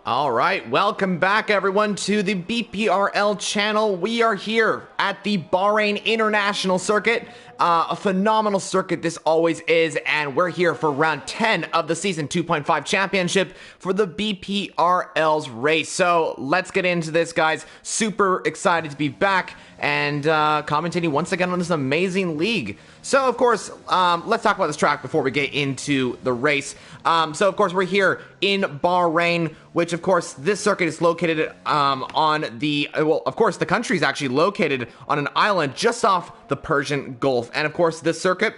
All right, welcome back everyone to the BPRL channel. We are here at the Bahrain International Circuit. A phenomenal circuit this always is, and we're here for round 10 of the season 2.5 championship for the BPRL's race. So let's get into this, guys. Super excited to be back and commentating once again on this amazing league. So of course, let's talk about this track before we get into the race. So of course we're here in Bahrain, which of course this circuit is located on the, well, of course the country is actually located on an island just off the Persian Gulf. And of course this circuit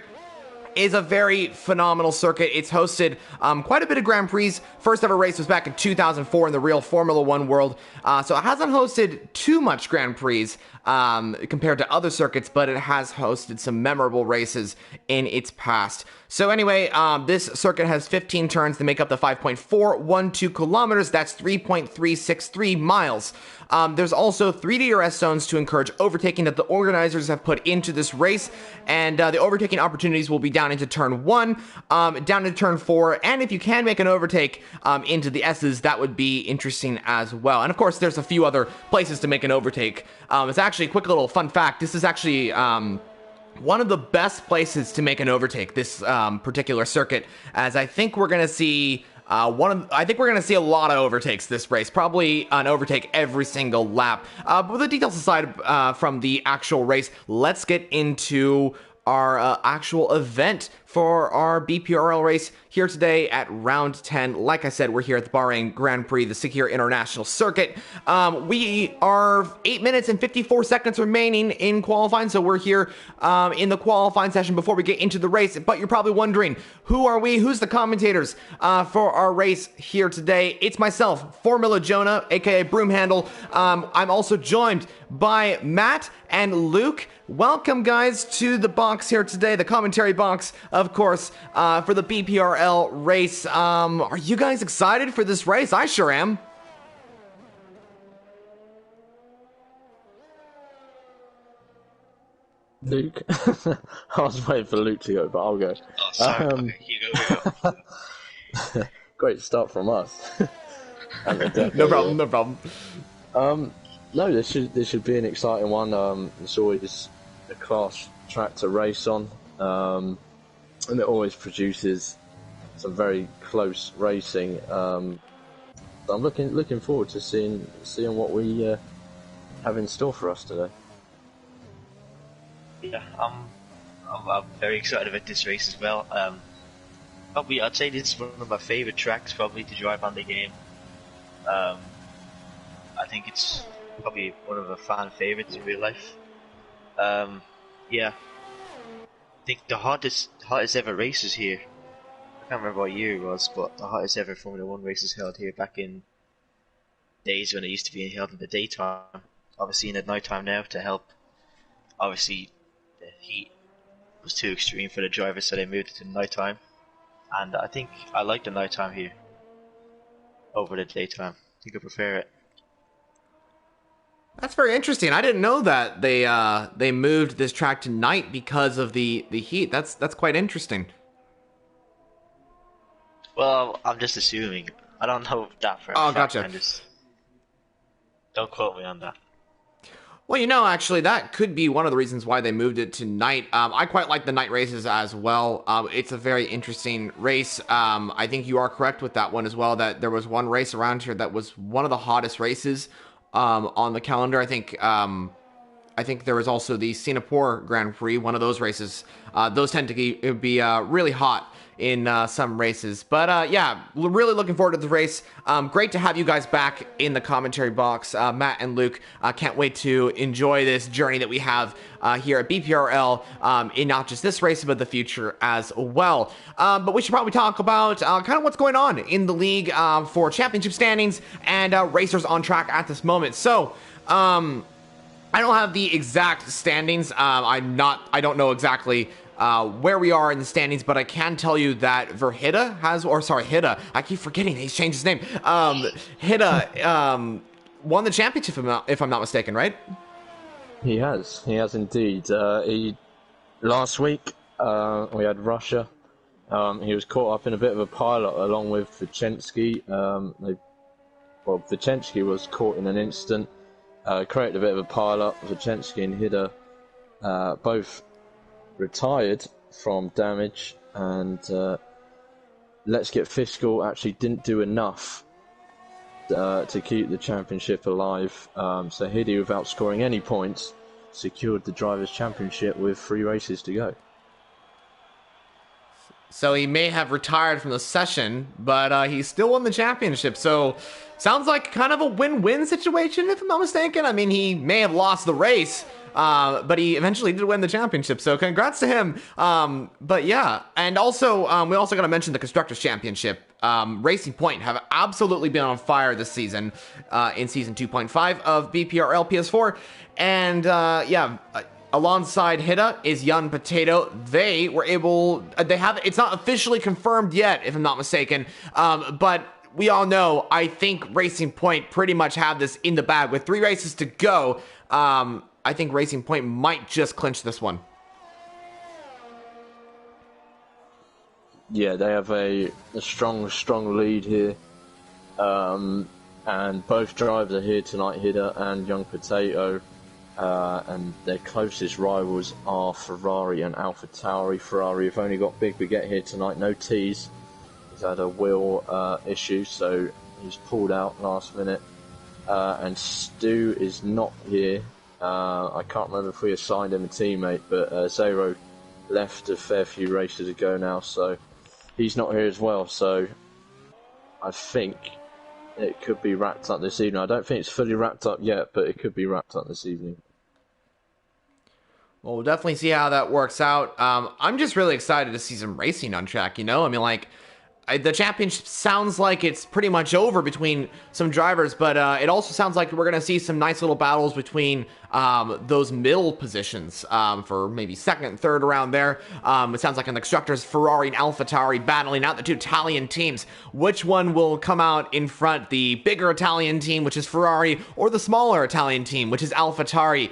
is a very phenomenal circuit. It's hosted quite a bit of Grand Prix. First ever race was back in 2004 in the real Formula One world. So it hasn't hosted too much Grand Prix compared to other circuits, but it has hosted some memorable races in its past. So anyway, this circuit has 15 turns that make up the 5.412 kilometers. That's 3.363 miles. There's also 3 DRS zones to encourage overtaking that the organizers have put into this race, and the overtaking opportunities will be down into turn 1, down into turn 4, and if you can make an overtake into the S's, that would be interesting as well. And of course, there's a few other places to make an overtake. It's actually a quick little fun fact. This is actually one of the best places to make an overtake, this particular circuit, as I think we're going to see I think we're going to see a lot of overtakes this race, probably an overtake every single lap. But with the details aside from the actual race, let's get into our actual event for our BPRL race here today at round 10. Like I said, we're here at the Bahrain Grand Prix, the Sakir International Circuit. We are 8 minutes and 54 seconds remaining in qualifying, so we're here in the qualifying session before we get into the race. But you're probably wondering, who are we? Who's the commentators for our race here today? It's myself, Formula Jonah, aka Broomhandle. I'm also joined by Matt and Luke. Welcome, guys, to the box here today, the commentary box, of course, for the BPRL race. Are you guys excited for this race? I sure am. Luke? I was waiting for Luke to go, but I'll go. Oh, sorry. Okay, you go. Great start from us. No problem, no problem. No, this should be an exciting one. It's always a class track to race on, and it always produces some very close racing. So I'm looking forward to seeing what we have in store for us today. Yeah, I'm very excited about this race as well. Probably I'd say this is one of my favourite tracks probably to drive on the game. I think it's probably one of the fan favourites in real life. Yeah, I think the hottest ever races here. I can't remember what year it was, but the hottest ever Formula One races held here back in days when it used to be held in the daytime. Obviously in the nighttime now to help. Obviously the heat was too extreme for the drivers, so they moved it to the nighttime. And I think I like the nighttime here over the daytime. I think I prefer it. That's very interesting. I didn't know that they moved this track to night because of the heat. That's quite interesting. Well, I'm just assuming. I don't know that for a fact. Gotcha. Don't quote me on that. Well, you know, actually, that could be one of the reasons why they moved it to night. I quite like the night races as well. It's a very interesting race. I think you are correct with that one as well, that there was one race around here that was one of the hottest races on the calendar. I think there was also the Singapore Grand Prix, one of those races. Those tend to be really hot in some races. But yeah, really looking forward to the race. Great to have you guys back in the commentary box, Matt and Luke. Can't wait to enjoy this journey that we have here at BPRL in not just this race, but the future as well. But we should probably talk about kind of what's going on in the league for championship standings and racers on track at this moment. So, I don't have the exact standings. I don't know exactly where we are in the standings, but I can tell you that Hida, I keep forgetting he's changed his name. Hida won the championship if I'm not mistaken, right? He has indeed. Last week we had Russia. He was caught up in a bit of a pileup along with Vichensky. They well, Vicensky was caught in an instant, created a bit of a pile-up. Vicensky and Hida both retired from damage, and Let's Get Fiscal actually didn't do enough to keep the championship alive. So Hida, without scoring any points, secured the Drivers' Championship with 3 races to go. So he may have retired from the session, but he still won the championship. So sounds like kind of a win-win situation, if I'm not mistaken. I mean, he may have lost the race, but he eventually did win the championship. So congrats to him. But yeah, and also we also got to mention the Constructors' Championship. Racing Point have absolutely been on fire this season in Season 2.5 of BPRL PS4. And yeah, alongside Hida is Young Potato. They were able, it's not officially confirmed yet, if I'm not mistaken, but we all know, I think Racing Point pretty much have this in the bag. With 3 races to go, I think Racing Point might just clinch this one. Yeah, they have a strong lead here. And both drivers are here tonight, Hida and Young Potato. And their closest rivals are Ferrari and AlphaTauri. Ferrari have only got Big Baguette here tonight, no T's. He's had a wheel issue, so he's pulled out last minute. And Stu is not here. I can't remember if we assigned him a teammate, but Zero left a fair few races ago now, so he's not here as well. So I think it could be wrapped up this evening. I don't think it's fully wrapped up yet, but it could be wrapped up this evening. Well, we'll definitely see how that works out. I'm just really excited to see some racing on track, you know? I mean, like, the championship sounds like it's pretty much over between some drivers, but it also sounds like we're going to see some nice little battles between those middle positions for maybe second and third around there. It sounds like in the constructors, Ferrari and AlphaTauri battling out the 2 Italian teams. Which one will come out in front? The bigger Italian team, which is Ferrari, or the smaller Italian team, which is AlphaTauri?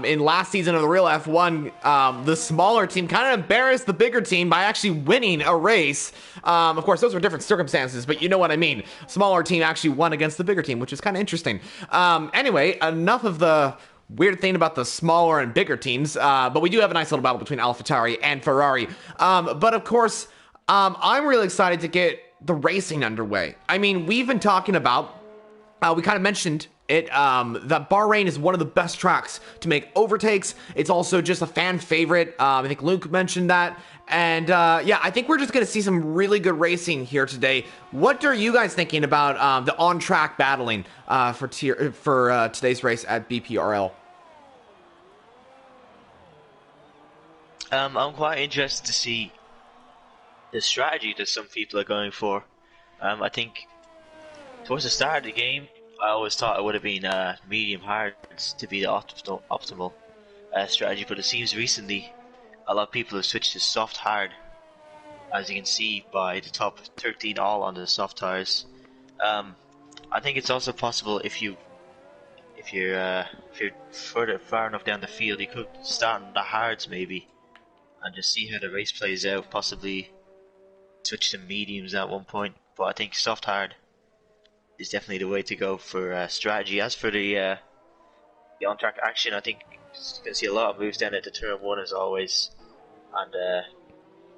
In last season of the real F1, the smaller team kind of embarrassed the bigger team by actually winning a race. Of course, those were different circumstances, but you know what I mean. Smaller team actually won against the bigger team, which is kind of interesting. Anyway, enough of the weird thing about the smaller and bigger teams, but we do have a nice little battle between AlphaTauri and Ferrari. But of course, I'm really excited to get the racing underway. I mean, we've been talking about, we kind of mentioned it, that Bahrain is one of the best tracks to make overtakes. It's also just a fan favorite. I think Luke mentioned that. And yeah, I think we're just going to see some really good racing here today. What are you guys thinking about the on-track battling for today's race at BPRL? I'm quite interested to see the strategy that some people are going for. I think towards the start of the game, I always thought it would have been medium hard to be the optimal strategy, but it seems recently a lot of people have switched to soft hard, as you can see by the top 13 all on the soft tires. I think it's also possible if you're far enough down the field, you could start on the hards maybe, and just see how the race plays out. Possibly switch to mediums at one point, but I think soft hard is definitely the way to go for strategy. As for the on-track action, I think you can see a lot of moves down into turn 1 as always, and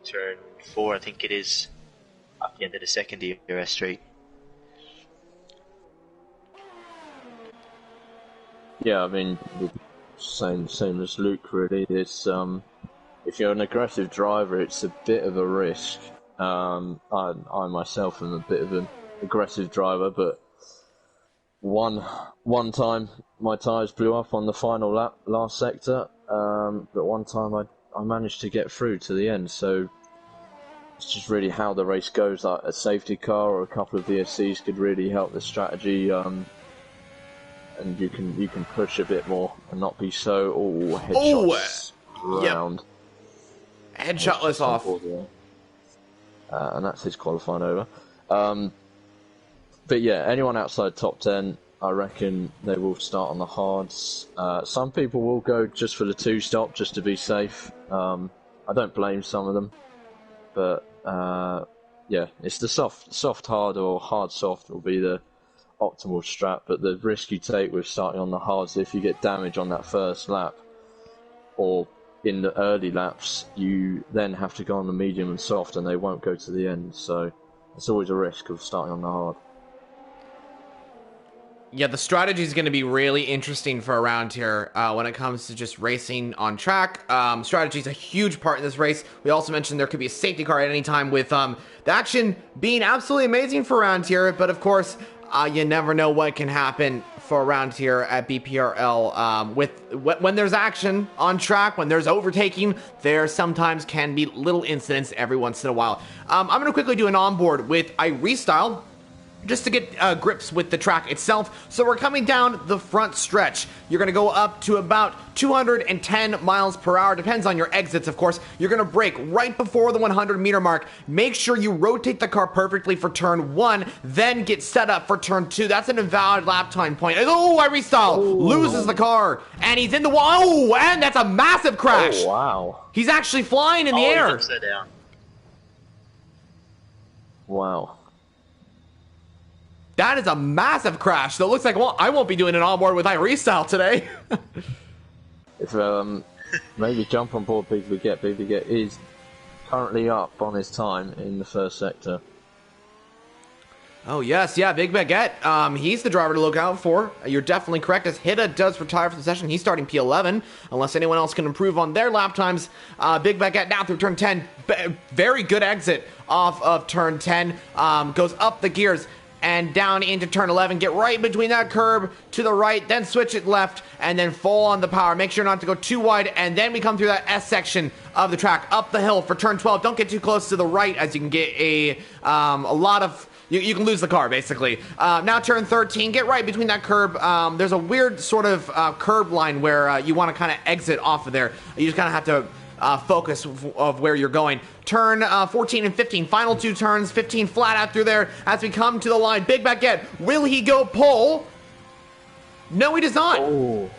turn 4 I think it is at the end of the second DRS straight. Yeah, I mean, same as Luke really. It's if you're an aggressive driver, it's a bit of a risk. I myself am a bit of an aggressive driver, but one time my tyres blew up on the final lap, last sector, but one time I managed to get through to the end, so it's just really how the race goes. Like a safety car or a couple of VSCs could really help the strategy, and you can push a bit more and not be so headshots round. Yep. Headshotless off. And that's his qualifying over. But yeah, anyone outside top 10, I reckon they will start on the hards. Some people will go just for the 2-stop, just to be safe. I don't blame some of them. But yeah, it's the soft hard or hard soft will be the optimal strat, but the risk you take with starting on the hards, if you get damage on that first lap or in the early laps, you then have to go on the medium and soft, and they won't go to the end. So it's always a risk of starting on the hard. Yeah, the strategy is going to be really interesting for around here when it comes to just racing on track. Strategy is a huge part in this race. We also mentioned there could be a safety car at any time, with the action being absolutely amazing for around here. But of course, you never know what can happen for around here at BPRL. When there's action on track, when there's overtaking, there sometimes can be little incidents every once in a while. I'm going to quickly do an onboard with iRestyle, just to get grips with the track itself. So we're coming down the front stretch. You're going to go up to about 210 miles per hour. Depends on your exits, of course. You're going to brake right before the 100-meter mark. Make sure you rotate the car perfectly for turn 1, then get set up for turn 2. That's an invalid lap time point. Oh, iRestyle loses the car, and he's in the wall. Oh, and that's a massive crash. Oh, wow. He's actually flying in the air. He's upside down. Wow. That is a massive crash. So it looks like, well, I won't be doing an onboard with iRestyle today. If maybe jump on board Big Baguette. Big Baguette is currently up on his time in the first sector. Oh, yes. Yeah, Big Baguette. He's the driver to look out for. You're definitely correct. As Hida does retire from the session, he's starting P11. Unless anyone else can improve on their lap times. Big Baguette now through turn 10. Very good exit off of turn 10. Goes up the gears and down into turn 11. Get right between that curb to the right, then switch it left, and then full on the power. Make sure not to go too wide, and then we come through that S section of the track, up the hill for turn 12. Don't get too close to the right, as you can get a lot of... You can lose the car, basically. Now turn 13, get right between that curb. There's a weird sort of curb line where you want to kind of exit off of there. You just kind of have to focus of where you're going. Turn 14 and 15, final 2 turns, 15 flat out through there as we come to the line. Big Baguette, will he go pole? No, he does not. Oh.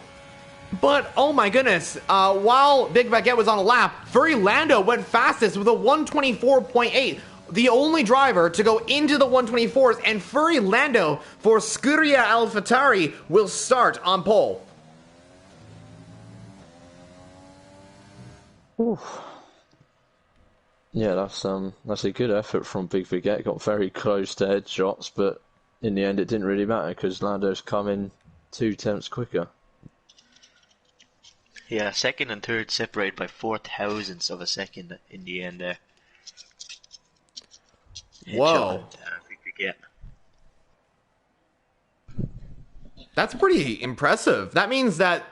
But, oh my goodness, while Big Baguette was on a lap, Furry Lando went fastest with a 124.8. The only driver to go into the 124s, and Furry Lando for Scuderia AlphaTauri will start on pole. Oof. Yeah, that's a good effort from Big Baguette. Got very close to headshots, but in the end it didn't really matter because Lando's come in 2 tenths quicker. Yeah, second and third separated by 0.004 of a second in the end there. Whoa. Big Baguette. That's pretty impressive. That means that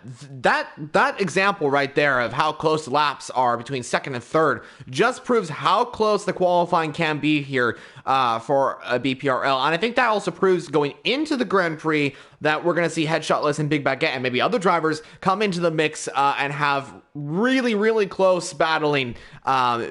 example right there of how close the laps are between second and third just proves how close the qualifying can be here for a BPRL. And I think that also proves going into the Grand Prix that we're going to see Headshotless and Big Baguette and maybe other drivers come into the mix and have really, really close battling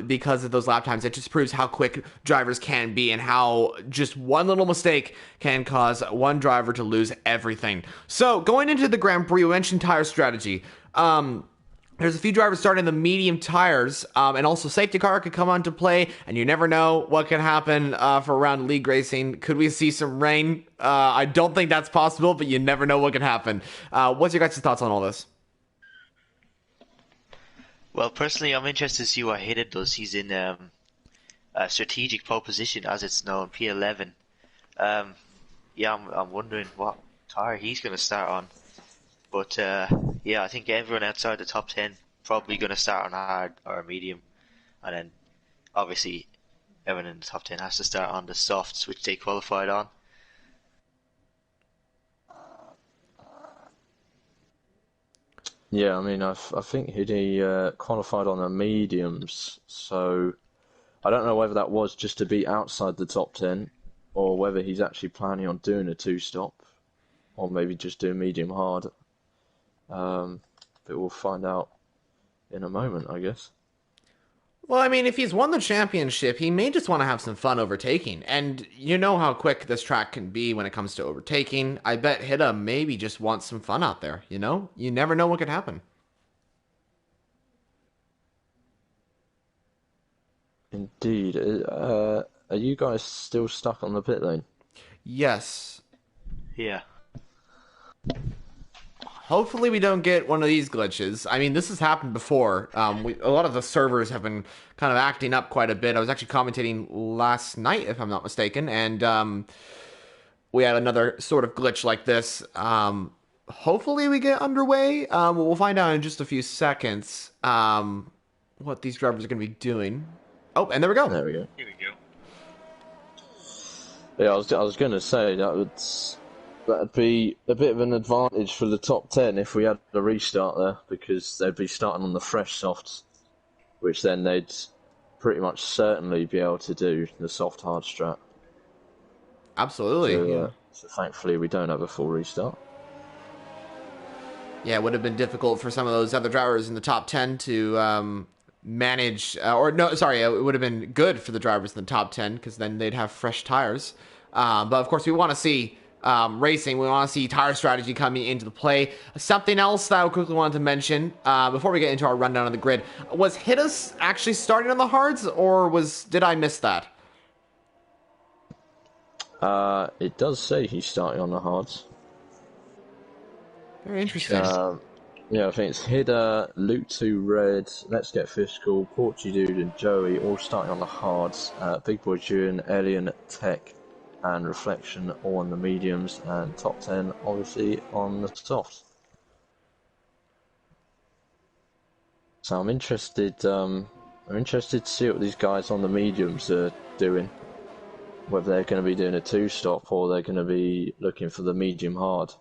because of those lap times. It just proves how quick drivers can be and how just one little mistake can cause one driver to lose everything. So going into the Grand Prix, we mentioned tire strategy. There's a few drivers starting the medium tires, and also safety car could come onto play, and you never know what can happen for around league racing. Could we see some rain? I don't think that's possible, but you never know what can happen. What's your guys' thoughts on all this? Well, personally, I'm interested to see what Hida does. He's in a strategic pole position, as it's known, P11. Yeah, I'm wondering what tire he's going to start on. But yeah, I think everyone outside the top 10 probably going to start on hard or medium, and then obviously everyone in the top 10 has to start on the softs, which they qualified on. Yeah, I mean, I think he qualified on the mediums, so I don't know whether that was just to be outside the top 10, or whether he's actually planning on doing a 2-stop, or maybe just do medium hard. But we'll find out in a moment, I guess. Well, I mean, if he's won the championship, he may just want to have some fun overtaking. And you know how quick this track can be when it comes to overtaking. I bet Hida maybe just wants some fun out there, you know? You never know what could happen. Indeed. Are you guys still stuck on the pit lane? Yes. Yeah. Hopefully we don't get one of these glitches. I mean, this has happened before. A lot of the servers have been kind of acting up quite a bit. I was actually commentating last night, if I'm not mistaken, and we had another sort of glitch like this. Hopefully we get underway. We'll find out in just a few seconds what these drivers are going to be doing. Oh, and there we go. There we go. Here we go. Yeah, I was going to say that'd be a bit of an advantage for the top 10 if we had a restart there, because they'd be starting on the fresh softs, which then they'd pretty much certainly be able to do the soft hard strat. Absolutely. So thankfully we don't have a full restart. Yeah, it would have been difficult for some of those other drivers in the top 10 to manage, it would have been good for the drivers in the top 10 because then they'd have fresh tires. But of course, we want to see racing. We want to see tire strategy coming into the play. Something else that I quickly wanted to mention before we get into our rundown of the grid was Hittas actually starting on the hards, or did I miss that? It does say he's starting on the hards. Very interesting. Yeah, I think it's Hidda, Luke 2 Red, Let's Get Fiscal, Porchy Dude and Joey all starting on the hards. Big Boy June, Alien, Tech and Reflection all on the mediums, and top 10 obviously on the softs. So I'm interested to see what these guys on the mediums are doing. Whether they're going to be doing a 2-stop or they're going to be looking for the medium hard.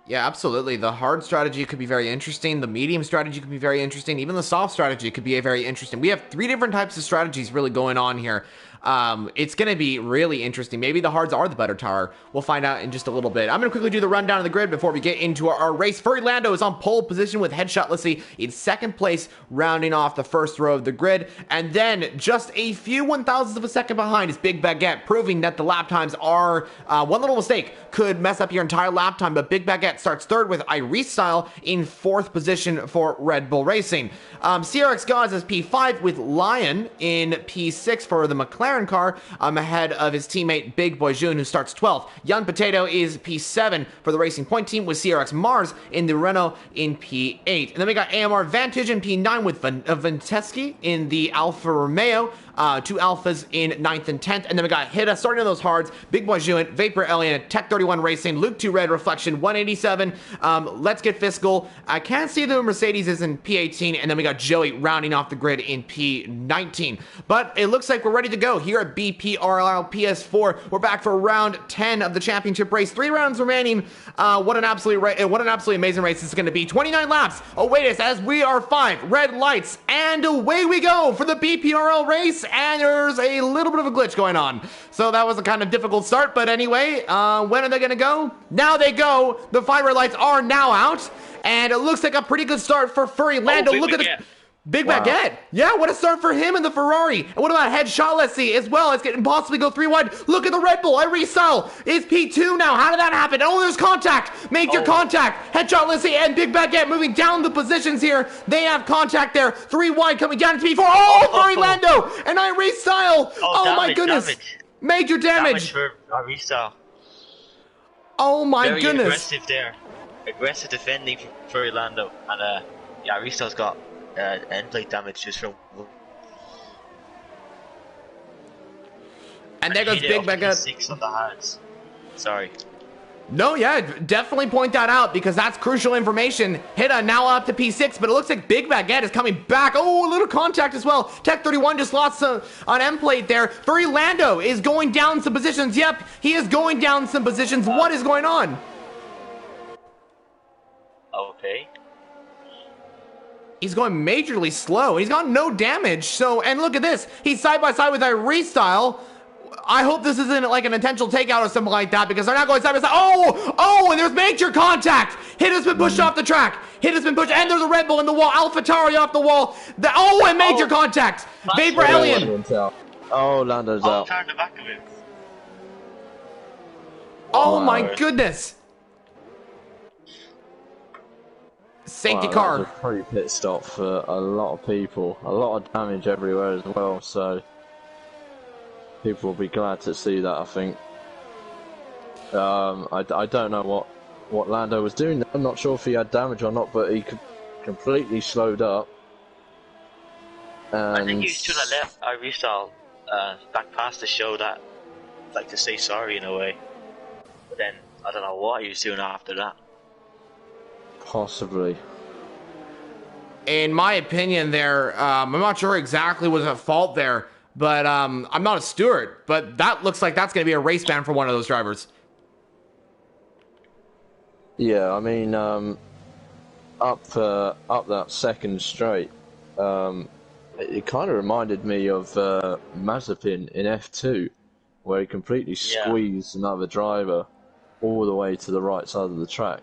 Yeah, absolutely. The hard strategy could be very interesting. The medium strategy could be very interesting. Even the soft strategy could be very interesting. We have 3 different types of strategies really going on here. It's going to be really interesting. Maybe the hards are the better tire. We'll find out in just a little bit. I'm going to quickly do the rundown of the grid before we get into our race. Furry Lando is on pole position with Headshot Lissy in second place, rounding off the first row of the grid. And then just a few 1,000ths of a second behind is Big Baguette, proving that the lap times are one little mistake could mess up your entire lap time. But Big Baguette starts third with Iris Style in fourth position for Red Bull Racing. CRX Gods is P5 with Lion in P6 for the McLaren car, ahead of his teammate Big Boy June, who starts 12th. Young Potato is P7 for the Racing Point team with CRX Mars in the Renault in P8. And then we got AMR Vantage in P9 with Venteski in the Alfa Romeo. 2 Alphas in 9th and 10th. And then we got Hidda starting on those hards. Big Boy June, Vapor Alien, Tech 31 Racing, Luke 2 Red, Reflection 187. Let's Get Fiscal. I can't see the Mercedes is in P18. And then we got Joey rounding off the grid in P19. But it looks like we're ready to go here at BPRL PS4. We're back for round 10 of the championship race. 3 rounds remaining. What an absolutely amazing race this is going to be. 29 laps await us as we are 5 red lights. And away we go for the BPRL race. And there's a little bit of a glitch going on. So that was a kind of difficult start. But anyway, when are they going to go? Now they go. The 5 red lights are now out. And it looks like a pretty good start for Furry Lando. Look at this. Big Baguette. Yeah, what a start for him in the Ferrari. And what about Headshot Lissy as well? It's getting possibly go 3 wide. Look at the Red Bull. Iris Style is P2 now. How did that happen? Oh, there's contact. Make your contact. Headshot Lissy and Big Baguette moving down the positions here. They have contact there. 3 wide coming down to P4. Oh, Furry Lando and Iris Style. Oh, my goodness. Damage. Major damage. For Iris Style. Oh, my Very goodness. Aggressive there. Aggressive defending for Furry Lando. And yeah, Iris Style's got end plate damage just from. And there goes Big Baguette. 6 on the hards. Sorry. No, yeah, definitely point that out because that's crucial information. Hidda now up to P6, but it looks like Big Baguette is coming back. Oh, a little contact as well. Tech 31 just lost on end plate there. Furry Lando is going down some positions. Yep, he is going down some positions. What is going on? Okay. He's going majorly slow. He's got no damage. So, and look at this. He's side by side with Iris Style. I hope this isn't like an intentional takeout or something like that because they're not going side by side. Oh, and there's major contact. Hidda's been pushed off the track. Hidda's been pushed, and there's a Red Bull in the wall. AlphaTauri off the wall. And major contact. Vapor Alien. Oh, Lando's out. Turn the back of it. Oh my goodness. Safety car. That was a pretty pit stop for a lot of people. A lot of damage everywhere as well, so people will be glad to see that, I think. I don't know what Lando was doing. I'm not sure if he had damage or not, but he completely slowed up. And I think he was trying to let Iristyle back past to show that, like, to say sorry in a way. But then I don't know what he was doing after that. possibly. In my opinion, I'm not sure exactly what was at fault there, but I'm not a steward, but that looks like that's going to be a race ban for one of those drivers. Yeah, I mean, up that second straight, it kind of reminded me of Mazepin in F2, where he completely squeezed another driver all the way to the right side of the track.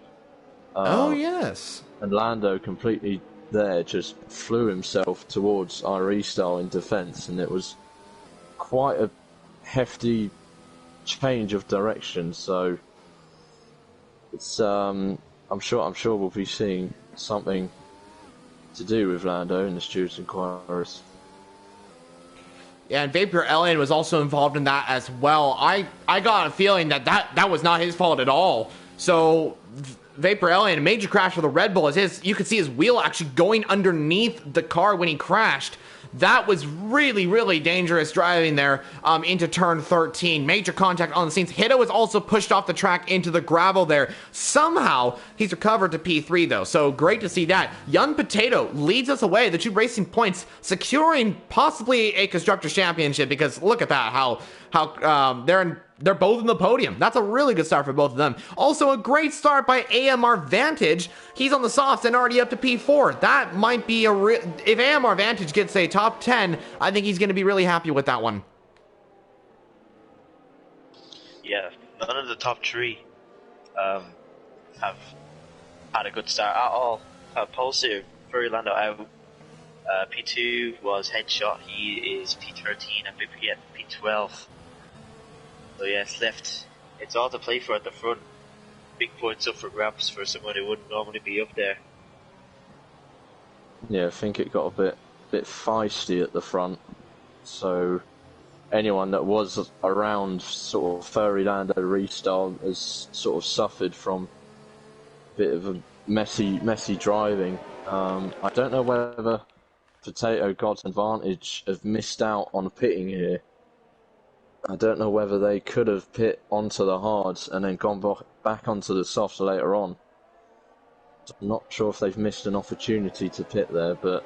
Oh, yes. And Lando completely there just flew himself towards Iristyle in defence, and it was quite a hefty change of direction. So it's I'm sure we'll be seeing something to do with Lando in the stewards' inquiries. Yeah, and BPRL was also involved in that as well. I got a feeling that was not his fault at all. So BPRL, a major crash for the Red Bull, you could see his wheel actually going underneath the car when he crashed. That was really, really dangerous driving there into turn 13. Major contact on the scenes. Hiddo was also pushed off the track into the gravel there. Somehow, he's recovered to P3, though, so great to see that. Young Potato leads us away, the two racing points, securing possibly a Constructors' Championship, because look at that, how they're both in the podium. That's a really good start for both of them. Also, a great start by AMR Vantage. He's on the softs and already up to P4. That might be if AMR Vantage gets a top 10, I think he's going to be really happy with that one. Yeah, none of the top three have had a good start at all. Pulsar, Furlando out. P2 was Headshot. He is P13 and P12. So yeah, it's left. It's all to play for at the front. Big points up for grabs for someone who wouldn't normally be up there. Yeah, I think it got a bit feisty at the front. So anyone that was around sort of Furry Lando restyle has sort of suffered from a bit of a messy driving. I don't know whether Potato Gods and Vantage have missed out on pitting here. I don't know whether they could have pit onto the hards and then gone back onto the softs later on. I'm not sure if they've missed an opportunity to pit there, but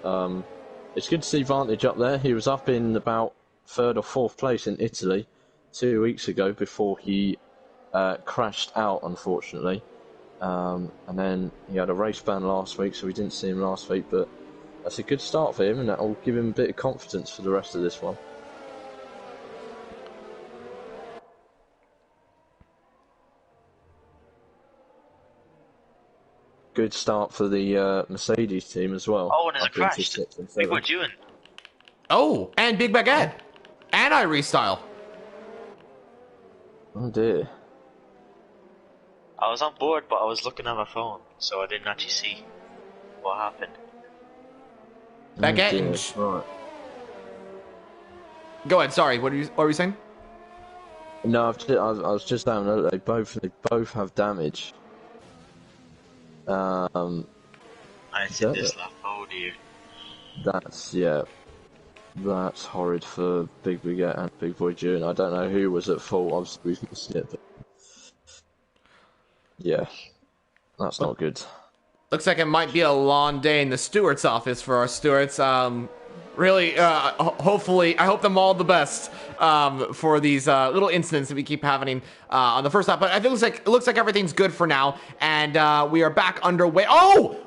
it's good to see Vantage up there. He was up in about 3rd or 4th place in Italy 2 weeks ago before he crashed out, unfortunately. And then he had a race ban last week, so we didn't see him last week, but that's a good start for him, and that will give him a bit of confidence for the rest of this one. Good start for the Mercedes team as well. Oh, and there's a crash. Big Boy June. Oh, and Big Baguette. And Iristyle. Oh dear. I was on board, but I was looking at my phone, so I didn't actually see what happened. Baguette. Right. Go ahead. Sorry. What were you saying? No, I was just saying that they both have damage. I said this lap, oh dear. That's horrid for Big Baguette and Big Boy June. I don't know who was at fault. Obviously, we've missed it, but yeah, that's not good. Looks like it might be a long day in the steward's office for our stewards. Really, hopefully, I hope them all the best for these little incidents that we keep happening on the first lap. But I think it looks like everything's good for now, and we are back underway. Oh,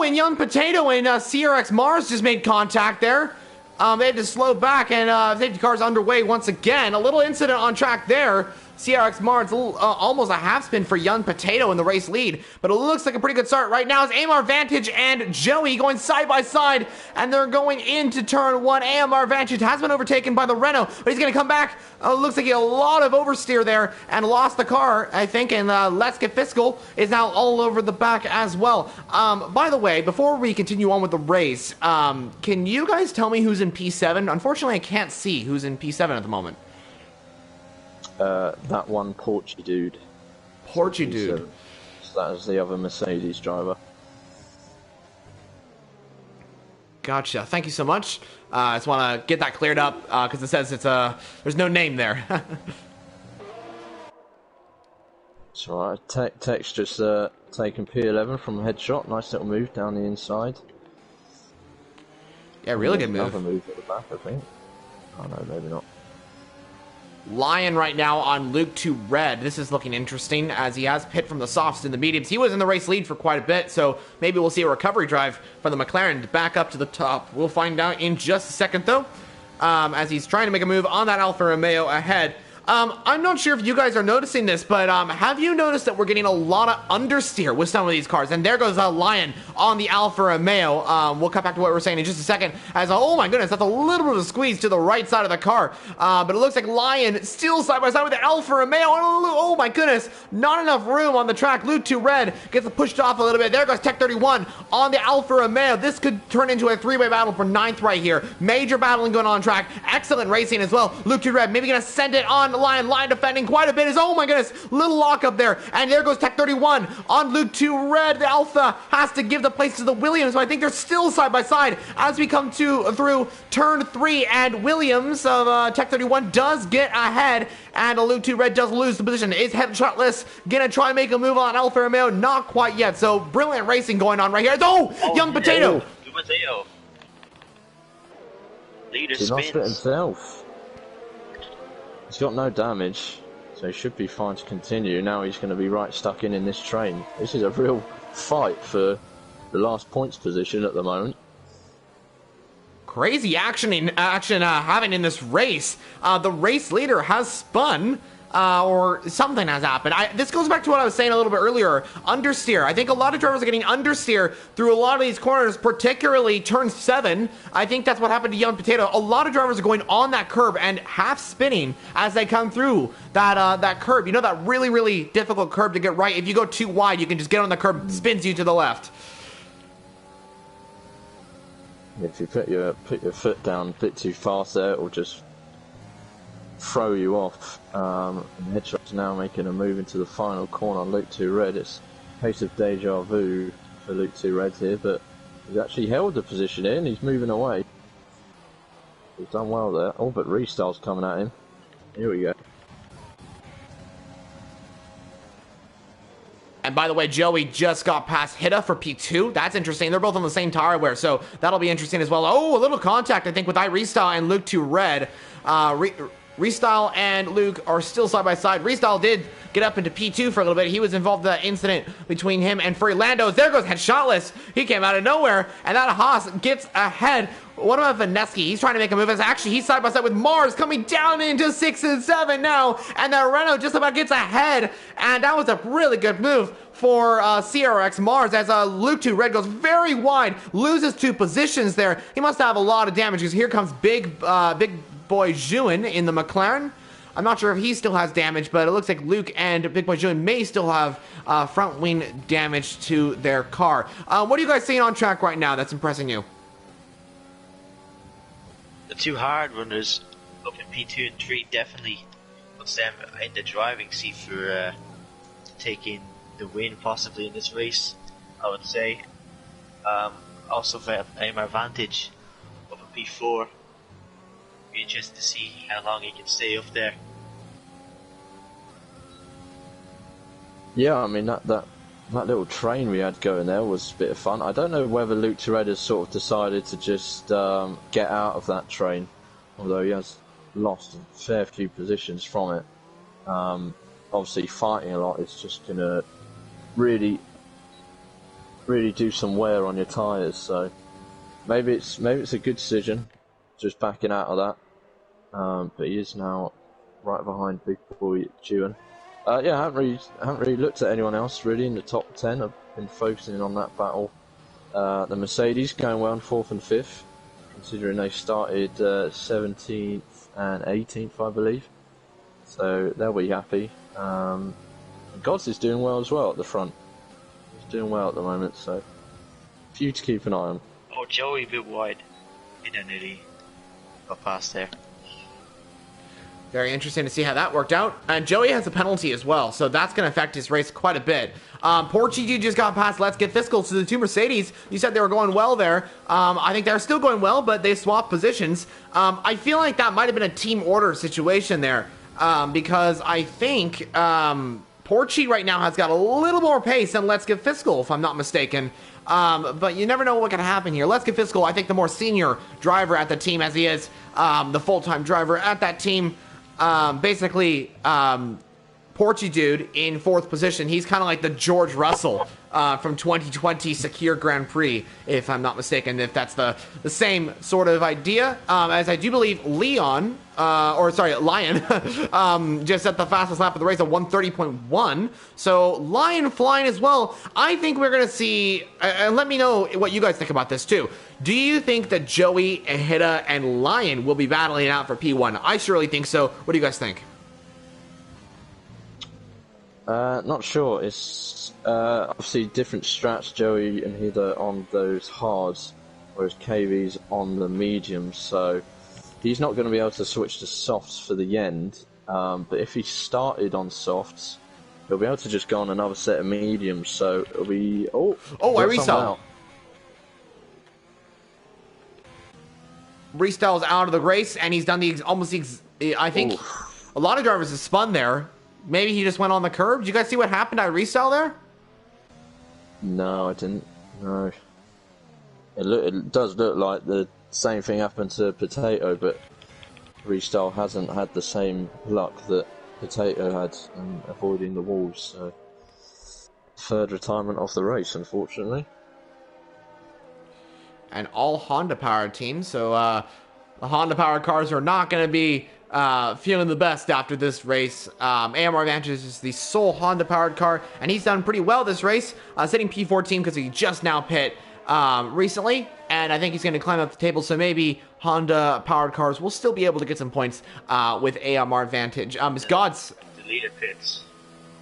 and Young Potato and CRX Mars just made contact there. They had to slow back, and safety car's underway once again. A little incident on track there. CRX Mars, almost a half spin for Young Potato in the race lead, but it looks like a pretty good start right now. It's AMR Vantage and Joey going side by side, and they're going into turn 1. AMR Vantage has been overtaken by the Renault, but he's going to come back. Looks like he had a lot of oversteer there and lost the car, I think, and Let's Get Fiscal is now all over the back as well. By the way, before we continue on with the race, can you guys tell me who's in P7? Unfortunately, I can't see who's in P7 at the moment. That one Porchy dude. Portudude. So that is the other Mercedes driver. Gotcha. Thank you so much. I just want to get that cleared up because it says there's no name there. That's right. Tech's just taking P11 from headshot. Nice little move down the inside. Yeah, really good move. Another move at the back, I think. Oh no, maybe not. Lion right now on Luke to red. This is looking interesting as he has pit from the softs and the mediums. He was in the race lead for quite a bit, so maybe we'll see a recovery drive for the McLaren to back up to the top. We'll find out in just a second, though, as he's trying to make a move on that Alfa Romeo ahead. I'm not sure if you guys are noticing this, but have you noticed that we're getting a lot of understeer with some of these cars? And there goes Lion on the Alfa Romeo. We'll cut back to what we're saying in just a second. As oh my goodness, that's a little bit of a squeeze to the right side of the car. But it looks like Lion still side by side with the Alfa Romeo. Oh my goodness, not enough room on the track. Luke to red gets pushed off a little bit. There goes Tech 31 on the Alfa Romeo. This could turn into a three-way battle for 9th right here. Major battling going on track. Excellent racing as well. Luke to red maybe gonna send it on Lion defending quite a bit. Is oh my goodness, little lock up there, and there goes Tech 31 on Luke to red. The Alpha has to give the place to the Williams, but I think they're still side by side as we come through turn 3, and Williams of Tech 31 does get ahead, and Luke to red does lose the position. Is headshotless gonna try and make a move on Alfa Romeo? Not quite yet. So brilliant racing going on right here. Young Potato. Young Potato. Leader He lost it spins. himself. He's got no damage, so he should be fine to continue. Now he's going to be right stuck in this train. This is a real fight for the last points position at the moment. Crazy action having in this race. The race leader has spun. Or something has happened. This goes back to what I was saying a little bit earlier. Understeer. I think a lot of drivers are getting understeer through a lot of these corners, particularly turn 7. I think that's what happened to Young Potato. A lot of drivers are going on that curb and half spinning as they come through that curb. You know, that really, really difficult curb to get right. If you go too wide, you can just get on the curb, spins you to the left. If you put your foot down a bit too fast there, it will just throw you off. Headshot's now making a move into the final corner on Luke 2 red. It's a case of deja vu for Luke 2 red here, but he's actually held the position here and he's moving away. He's done well there. Oh, but Restyle's coming at him. Here we go. And by the way, Joey just got past Hitta for P2. That's interesting. They're both on the same tire wear, so that'll be interesting as well. Oh, a little contact, I think, with Restyle and Luke 2 red. Restyle and Luke are still side by side. Restyle did get up into P2 for a little bit. He was involved in that incident between him and Free Landos. There goes headshotless. He came out of nowhere, and that Haas gets ahead. What about Vaneski? He's trying to make a move. Actually, he's side by side with Mars, coming down into 6 and 7 now, and the Renault just about gets ahead, and that was a really good move for CRX Mars as Luke 2 red goes very wide, loses 2 positions there. He must have a lot of damage because here comes big boy Juin in the McLaren. I'm not sure if he still has damage, but it looks like Luke and Big Boy Juin may still have front wing damage to their car. What are you guys seeing on track right now that's impressing you? The 2 hard runners up in P2 and 3 definitely puts them in the driving seat for taking the win possibly in this race, I would say. Also for aim advantage up in P4. Be interested to see how long he can stay up there. Yeah, I mean that little train we had going there was a bit of fun. I don't know whether Luke Tourette has sort of decided to just get out of that train, although he has lost a fair few positions from it. Obviously fighting a lot is just going to really do some wear on your tyres, so maybe it's a good decision just backing out of that. But he is now right behind Big Boy Juin. Yeah, I haven't really looked at anyone else really in the top 10. I've been focusing on that battle. The Mercedes going well in 4th and 5th, considering they started 17th and 18th, I believe. So they'll be happy. And Gods is doing well as well at the front. He's doing well at the moment, so few to keep an eye on. Oh, Joey a bit wide. He didn't really got past there. Very interesting to see how that worked out. And Joey has a penalty as well, so that's going to affect his race quite a bit. Portuguese just got past Let's Get Fiscal, so the two Mercedes, you said they were going well there. I think they're still going well, but they swapped positions. I feel like that might have been a team order situation there, because I think Portuguese right now has got a little more pace than Let's Get Fiscal, if I'm not mistaken. But you never know what can happen here. Let's Get Fiscal, I think the more senior driver at the team, as he is the full-time driver at that team. Basically, Porchy dude in 4th position. He's kind of like the George Russell from 2020 Secure Grand Prix, if I'm not mistaken, if that's the same sort of idea. As I do believe Lion, just at the fastest lap of the race at 130.1. So Lion flying as well. I think we're going to see, and let me know what you guys think about this too. Do you think that Joey, Hida, and Lion will be battling out for P1? I surely think so. What do you guys think? Not sure. It's obviously different strats, Joey and Hida on those hards, whereas KV's on the mediums, so he's not going to be able to switch to softs for the end, but if he started on softs, he'll be able to just go on another set of mediums, so it'll be... I resaw. Restyle's out of the race, and he's done I think a lot of drivers have spun there. Maybe he just went on the curb. Did you guys see what happened at Restyle there? No, I didn't. No. It does look like the same thing happened to Potato, but Restyle hasn't had the same luck that Potato had in avoiding the walls. So 3rd retirement of the race, unfortunately. And all Honda-powered teams, so the Honda-powered cars are not going to be feeling the best after this race. AMR Advantage is the sole Honda-powered car, and he's done pretty well this race, sitting P14 because he just now pit recently, and I think he's going to climb up the table, so maybe Honda-powered cars will still be able to get some points with AMR Advantage. Is Gods... The leader pits.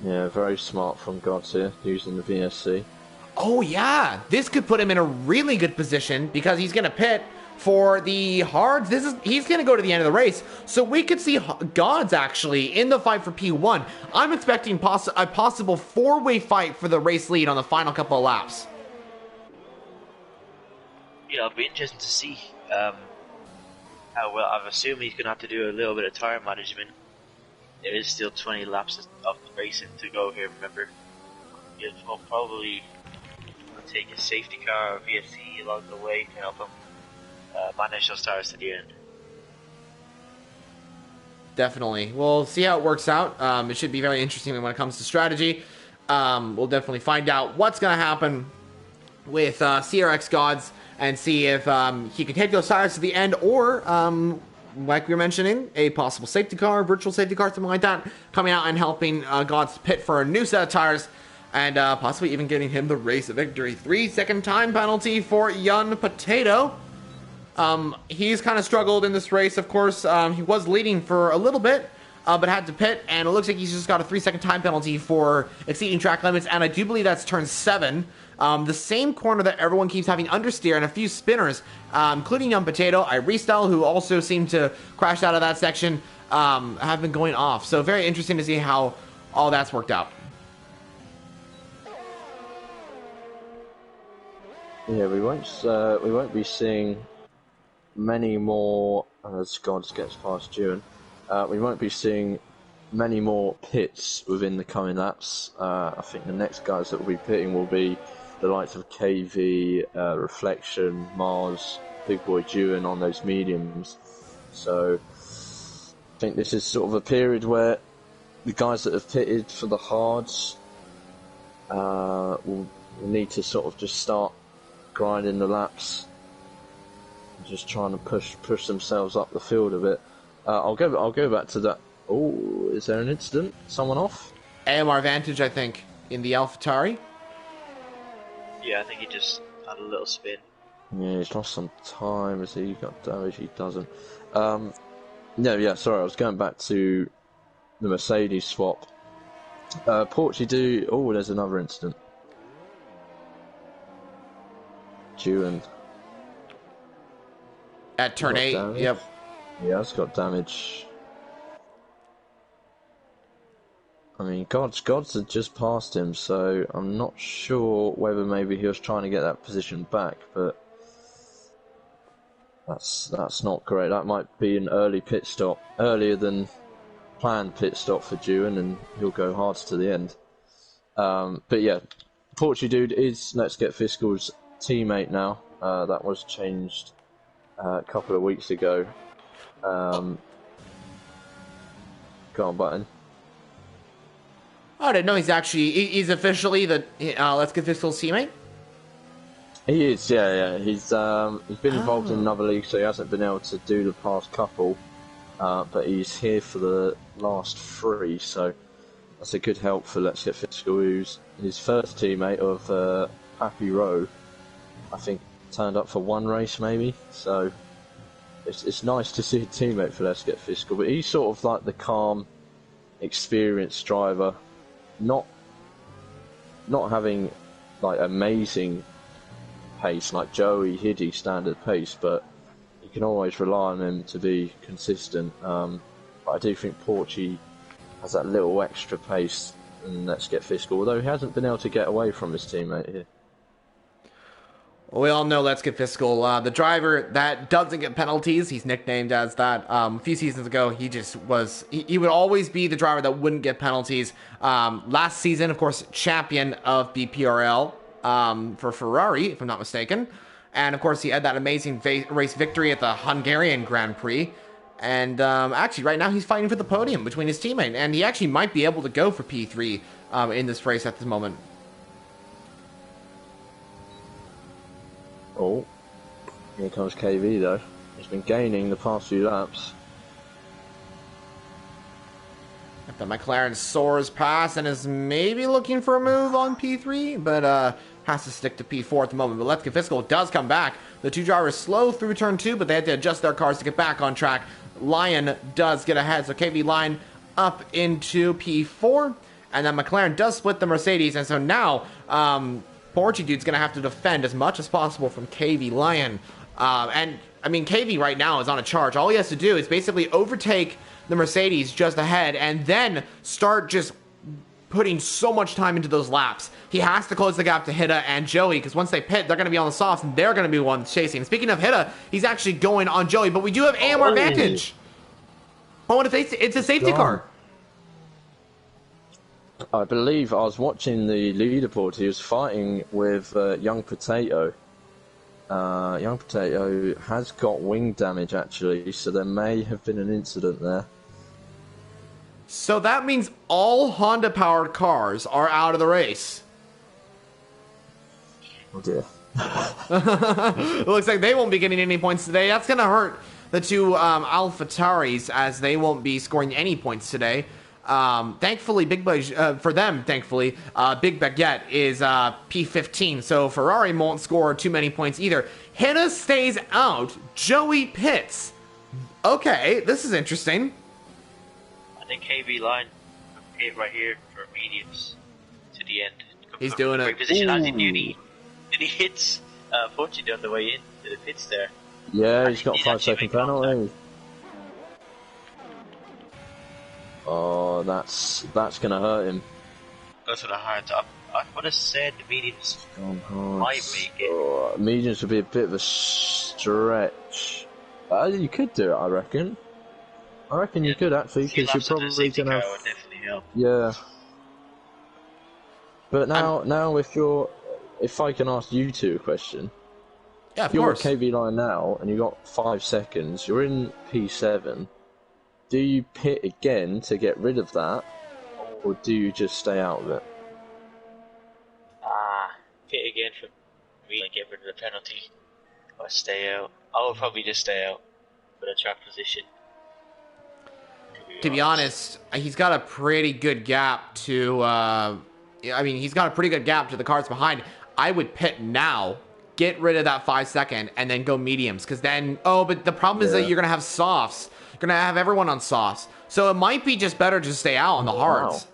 Yeah, very smart from Gods here, using the VSC. Oh yeah, this could put him in a really good position because he's going to pit for the hards. He's going to go to the end of the race, so we could see Gods actually in the fight for P1. I'm expecting a possible 4-way fight for the race lead on the final couple of laps. It'll be interesting to see how well. I'm assuming he's going to have to do a little bit of tire management. There is still 20 laps of racing to go here, remember. He'll probably take a safety car or VSC along the way to help him manage those tires to the end. Definitely. We'll see how it works out. It should be very interesting when it comes to strategy. We'll definitely find out what's going to happen with CRX Gods and see if he can take those tires to the end, or like we were mentioning, a possible safety car, virtual safety car, something like that, coming out and helping Gods pit for a new set of tires, and possibly even getting him the race victory. 3-second time penalty for Young Potato. He's kind of struggled in this race, of course. He was leading for a little bit, but had to pit, and it looks like he's just got a 3-second time penalty for exceeding track limits, and I do believe that's turn 7. The same corner that everyone keeps having understeer, and a few spinners, including Young Potato, Irestyle, who also seemed to crash out of that section, have been going off. So very interesting to see how all that's worked out. Yeah, we won't be seeing many more, as Gods gets past June, we won't be seeing many more pits within the coming laps. I think the next guys that will be pitting will be the likes of KV, Reflection, Mars, Big Boy June on those mediums. So I think this is sort of a period where the guys that have pitted for the hards will need to sort of just start grinding the laps, just trying to push themselves up the field a bit. I'll go back to that. Oh, is there an incident? Someone off? AMR Vantage, I think, in the AlphaTauri. Yeah, I think he just had a little spin. Yeah, he's lost some time. Has he got damage? He doesn't. No, yeah, sorry, I was going back to the Mercedes swap. Portugal. Oh, there's another incident. June. At turn 8, damage. yep. Yeah, it's got damage. I mean, Gods had just passed him, so I'm not sure whether maybe he was trying to get that position back, but that's not great. That might be an early pit stop, earlier than planned pit stop for Dewan, and he'll go hard to the end. But yeah, Porchy Dude is Let's Get Fiscal's teammate now. That was changed a couple of weeks ago. Go on, Button. I didn't know he's officially the Let's Get Fiscal's teammate. He is, yeah. He's been involved in another league, so he hasn't been able to do the past couple. But he's here for the last 3, so that's a good help for Let's Get Fiscal, who's his first teammate of Happy Row. I think turned up for 1 race maybe, so it's nice to see a teammate for Let's Get Fiscal. But he's sort of like the calm, experienced driver, not having like amazing pace like Joey Hiddy standard pace, but you can always rely on him to be consistent. But I do think Porchy has that little extra pace in Let's Get Fiscal, although he hasn't been able to get away from his teammate here. Well, we all know Let's Get Fiscal, the driver that doesn't get penalties. He's nicknamed as that. A few seasons ago, he would always be the driver that wouldn't get penalties. Last season, of course, champion of BPRL for Ferrari, if I'm not mistaken. And, of course, he had that amazing race victory at the Hungarian Grand Prix. And actually, right now, he's fighting for the podium between his teammate. And he actually might be able to go for P3 in this race at this moment. Oh, here comes KV though. He's been gaining the past few laps. If the McLaren soars past and is maybe looking for a move on P3, but has to stick to P4 at the moment. But Let's Get Fiscal does come back. The 2 drivers slow through turn 2, but they had to adjust their cars to get back on track. Lion does get ahead, so KV Lion up into P4, and then McLaren does split the Mercedes, and so now Porchy Dude's going to have to defend as much as possible from KV Lion. And, I mean, KV right now is on a charge. All he has to do is basically overtake the Mercedes just ahead and then start just putting so much time into those laps. He has to close the gap to Hida and Joey, because once they pit, they're going to be on the softs, and they're going to be the ones chasing. Speaking of Hida, he's actually going on Joey, but we do have AMR advantage. Oh, and it's a safety car. I believe I was watching the leaderboard. He was fighting with Young Potato. Young Potato has got wing damage, actually, so there may have been an incident there. So that means all Honda-powered cars are out of the race. Oh dear. It looks like they won't be getting any points today. That's going to hurt the 2 AlphaTauris, as they won't be scoring any points today. Thankfully, Big Baguette is P15, so Ferrari won't score too many points either. Hida stays out. Joey pits. Okay, this is interesting. I think KV Line hit right here for mediums to the end. He's doing great it. Position as he hits Fortune on the way into the pits there. Yeah, he's got 5-second penalty. Oh, that's gonna hurt him. Goes for the hard top. I would have said the mediums might make it. Oh, mediums would be a bit of a stretch. You could do it, I reckon. You could actually, because you're probably gonna have. Would definitely help. Yeah. But now, if I can ask you 2 a question. Yeah, of you're course. at KV Line now, and you got 5 seconds. You're in P7. Do you pit again to get rid of that, or do you just stay out of it? Pit again for me and get rid of the penalty, or stay out. I would probably just stay out for the track position. To be honest, he's got a pretty good gap to. He's got a pretty good gap to the cars behind. I would pit now, get rid of that 5 second, and then go mediums, because then. Oh, but the problem is that you're gonna have softs. You're gonna have everyone on softs, so it might be just better to stay out on the hards.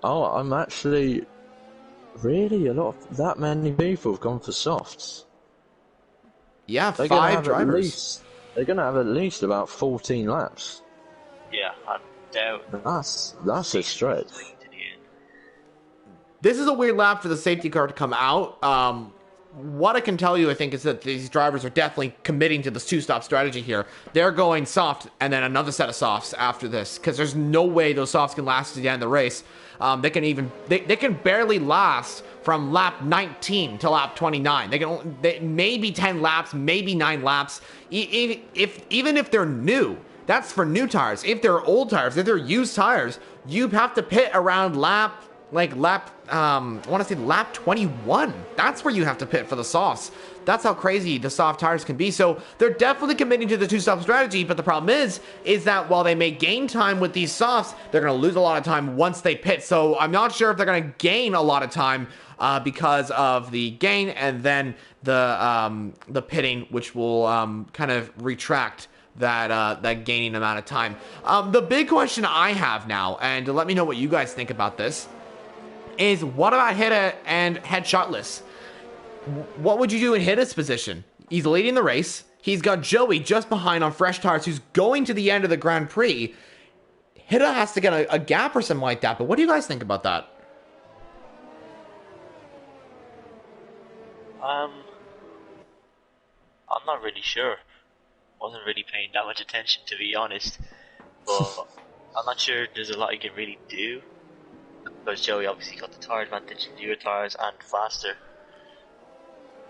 Wow. Oh, I'm actually really that many people have gone for softs. Yeah, 5 drivers. They're gonna have at least about 14 laps. Yeah, doubt. That's a stretch. To the end. This is a weird lap for the safety car to come out. What I can tell you, I think, is that these drivers are definitely committing to this two-stop strategy here. They're going soft and then another set of softs after this, because there's no way those softs can last to the end of the race. They can barely last from lap 19 to lap 29. They maybe 10 laps, maybe 9 laps. Even if they're new, that's for new tires. If they're old tires, if they're used tires, you have to pit around lap I want to say lap 21. That's where you have to pit for the softs. That's how crazy the soft tires can be. So they're definitely committing to the two-stop strategy, but the problem is that while they may gain time with these softs, they're going to lose a lot of time once they pit. So I'm not sure if they're going to gain a lot of time because of the gain and then the pitting, which will kind of retract that gaining amount of time. The big question I have now, and let me know what you guys think about this, is what about Hida and Headshotless? What would you do in Hida's position? He's leading the race. He's got Joey just behind on fresh tires who's going to the end of the Grand Prix. Hida has to get a gap or something like that, but what do you guys think about that? I'm not really sure. Wasn't really paying that much attention, to be honest. But I'm not sure there's a lot you can really do. Because Joey obviously got the tire advantage, newer tires and faster.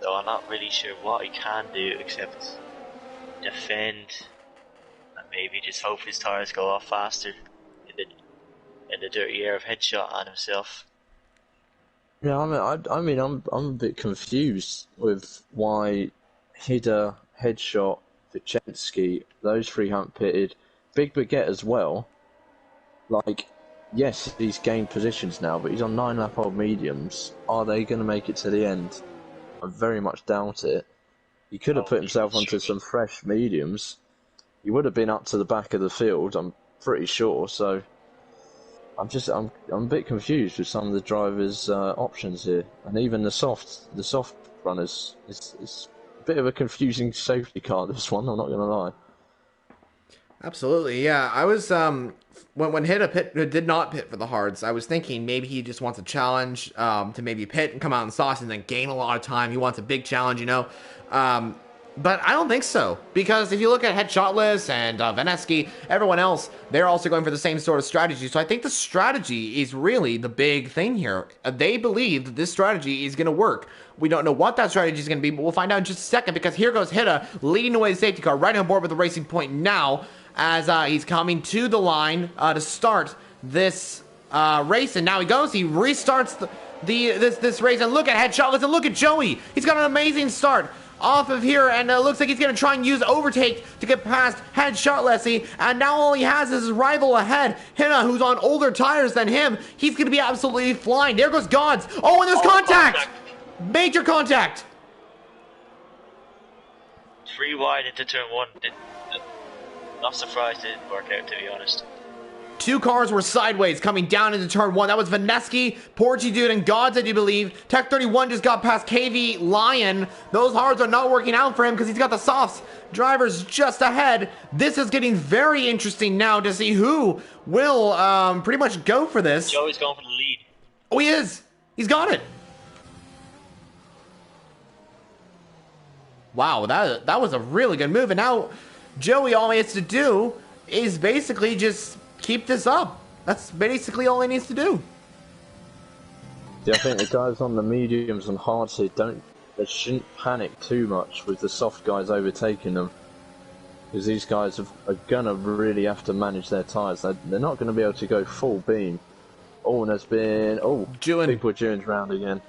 So I'm not really sure what he can do except defend and maybe just hope his tires go off faster in the dirty air of Headshot on himself. Yeah, I'm a bit confused with why Hida, Headshot, Vichenski, those three haven't pitted. Big Baguette as well. Like, yes, he's gained positions now, but he's on 9-lap-old mediums. Are they going to make it to the end? I very much doubt it. He could have put himself onto some fresh mediums. He would have been up to the back of the field, I'm pretty sure. So I'm a bit confused with some of the drivers' options here, and even the soft runners. It's a bit of a confusing safety car, this one. I'm not going to lie. Absolutely, yeah. I was when Hida did not pit for the hards, I was thinking maybe he just wants a challenge to maybe pit and come out in sauce and then gain a lot of time. He wants a big challenge, you know. But I don't think so, because if you look at Headshotless and Vaneski, everyone else, they're also going for the same sort of strategy. So I think the strategy is really the big thing here. They believe that this strategy is going to work. We don't know what that strategy is going to be, but we'll find out in just a second, because here goes Hida leading away the safety car, right on board with the Racing Point now, as he's coming to the line to start this race. And now he goes, he restarts this race, and look at Headshotless, and look at Joey. He's got an amazing start off of here, and it looks like he's going to try and use overtake to get past Headshotless, and now all he has is his rival ahead, Hina, who's on older tires than him. He's going to be absolutely flying. There goes Gods. Oh, and there's contact! Major contact! 3 wide into turn 1. Not surprised it didn't work out, to be honest. 2 cars were sideways coming down into turn 1. That was Vaneski, Porgy Dude, and Gods, I do believe. Tech 31 just got past KV Lion. Those hards are not working out for him because he's got the softs. Drivers just ahead. This is getting very interesting now to see who will pretty much go for this. Joey's going for the lead. Oh, he is. He's got it. Wow, that was a really good move. And now Joey, all he has to do is basically just keep this up. That's basically all he needs to do. Yeah, I think the guys on the mediums and hards here they shouldn't panic too much with the soft guys overtaking them, because these guys are gonna really have to manage their tyres. They're not gonna be able to go full beam. Oh, and there's been big boy June's round again.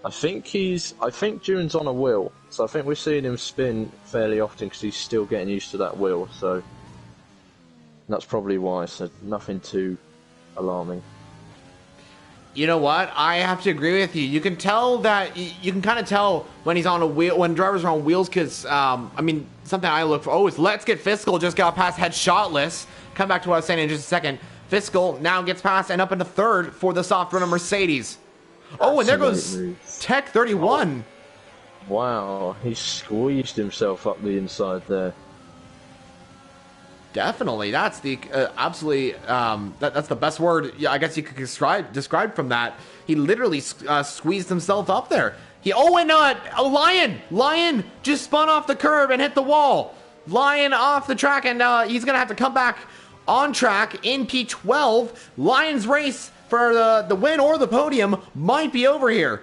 I think June's on a wheel, so I think we're seeing him spin fairly often because he's still getting used to that wheel. So that's probably why, so nothing too alarming. You know what? I have to agree with you. You can tell that, you can kind of tell when he's on a wheel, when drivers are on wheels, because, I mean, something I look for, is Let's Get Fiscal just got past Headshotless. Come back to what I was saying in just a second. Fiscal now gets past and up into third for the soft runner Mercedes. Oh, and there goes Tech 31. Wow, he squeezed himself up the inside there. Definitely, that's the absolutely that's the best word. Yeah, I guess you could describe from that. He literally squeezed himself up there. A lion just spun off the curb and hit the wall. Lion off the track, and he's gonna have to come back on track in P12. Lion's race for the win or the podium might be over here.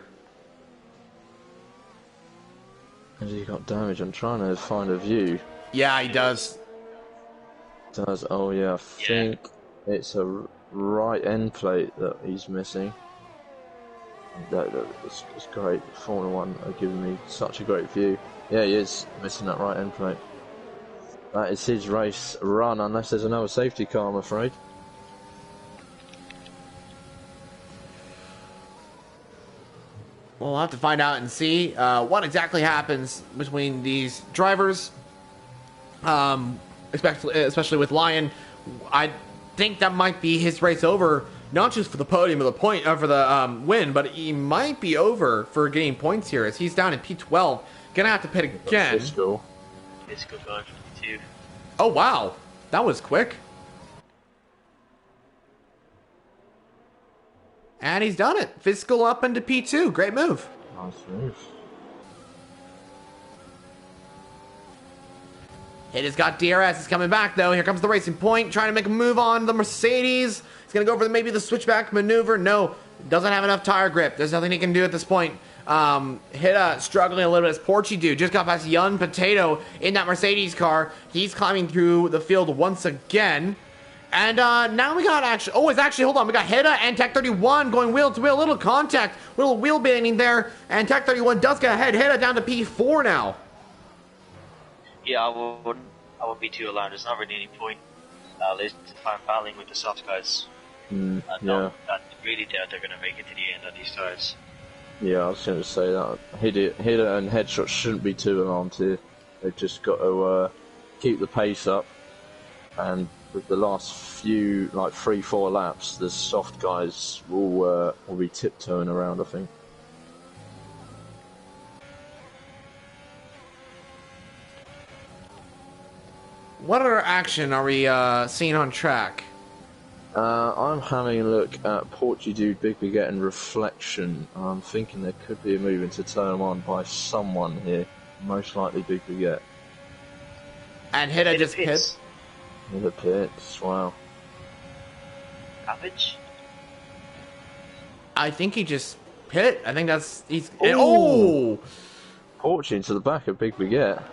Has he got damage? I'm trying to find a view. Yeah, he does. Oh yeah, I think it's a right end plate that he's missing. It's great. Formula 1 are giving me such a great view. Yeah, he is missing that right end plate. That is his race run, unless there's another safety car, I'm afraid. We'll have to find out and see what exactly happens between these drivers. Especially with Lion, I think that might be his race over, not just for the podium or the point for the win, but he might be over for getting points here as he's down in P12. Gonna have to pit again. Fiscal going for P2. Oh wow, that was quick. And he's done it. Fiscal up into P2. Great move. Nice move. It has got DRS. It's coming back, though. Here comes the Racing Point, trying to make a move on the Mercedes. He's going to go for maybe the switchback maneuver. No, doesn't have enough tire grip. There's nothing he can do at this point. Hida struggling a little bit as Porchy Dude just got past Young Potato in that Mercedes car. He's climbing through the field once again. And now we got hold on. We got Hida and Tech 31 going wheel to wheel. Little contact, little wheel bending there. And Tech 31 does get ahead. Hida down to P4 now. Yeah, I wouldn't be too alarmed. There's not really any point battling with the soft guys. Yeah. I really doubt they're going to make it to the end on these tires. Yeah, I was going to say that. Hida and Headshot shouldn't be too alarmed here. They've just got to keep the pace up. And with the last few, like 3-4 laps, the soft guys will be tiptoeing around, I think. What other action are we seeing on track? I'm having a look at Porchy Dude, Big Baguette and Reflection. I'm thinking there could be a move into turn 1 by someone here. Most likely Big Baguette. And Hida just hit. In the pits, wow. Savage? I think he just hit. I think he's. Porchy into the back of Big Baguette.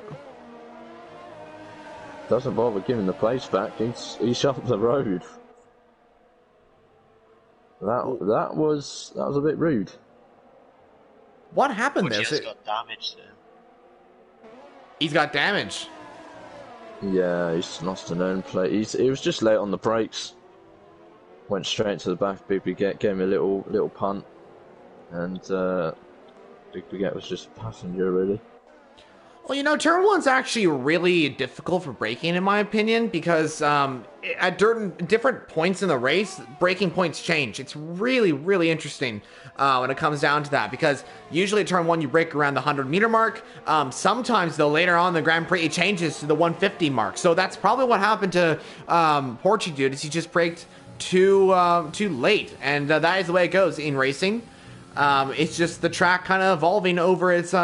Doesn't bother giving the place back. He's up the road. That was a bit rude. What happened there? He's got damage there. He's got damage. Yeah, he's lost an end plate. He was just late on the brakes. Went straight to the back. Big Baguette gave him a little punt, and Big Baguette was just a passenger really. Well, turn 1's actually really difficult for braking, in my opinion, because at different points in the race, braking points change. It's really, really interesting when it comes down to that, because usually at turn 1, you brake around the 100-meter mark. Sometimes, though, later on in the Grand Prix, it changes to the 150 mark. So that's probably what happened to Porchy Dude, is he just braked too late. And that is the way it goes in racing. It's just the track kind of evolving over its...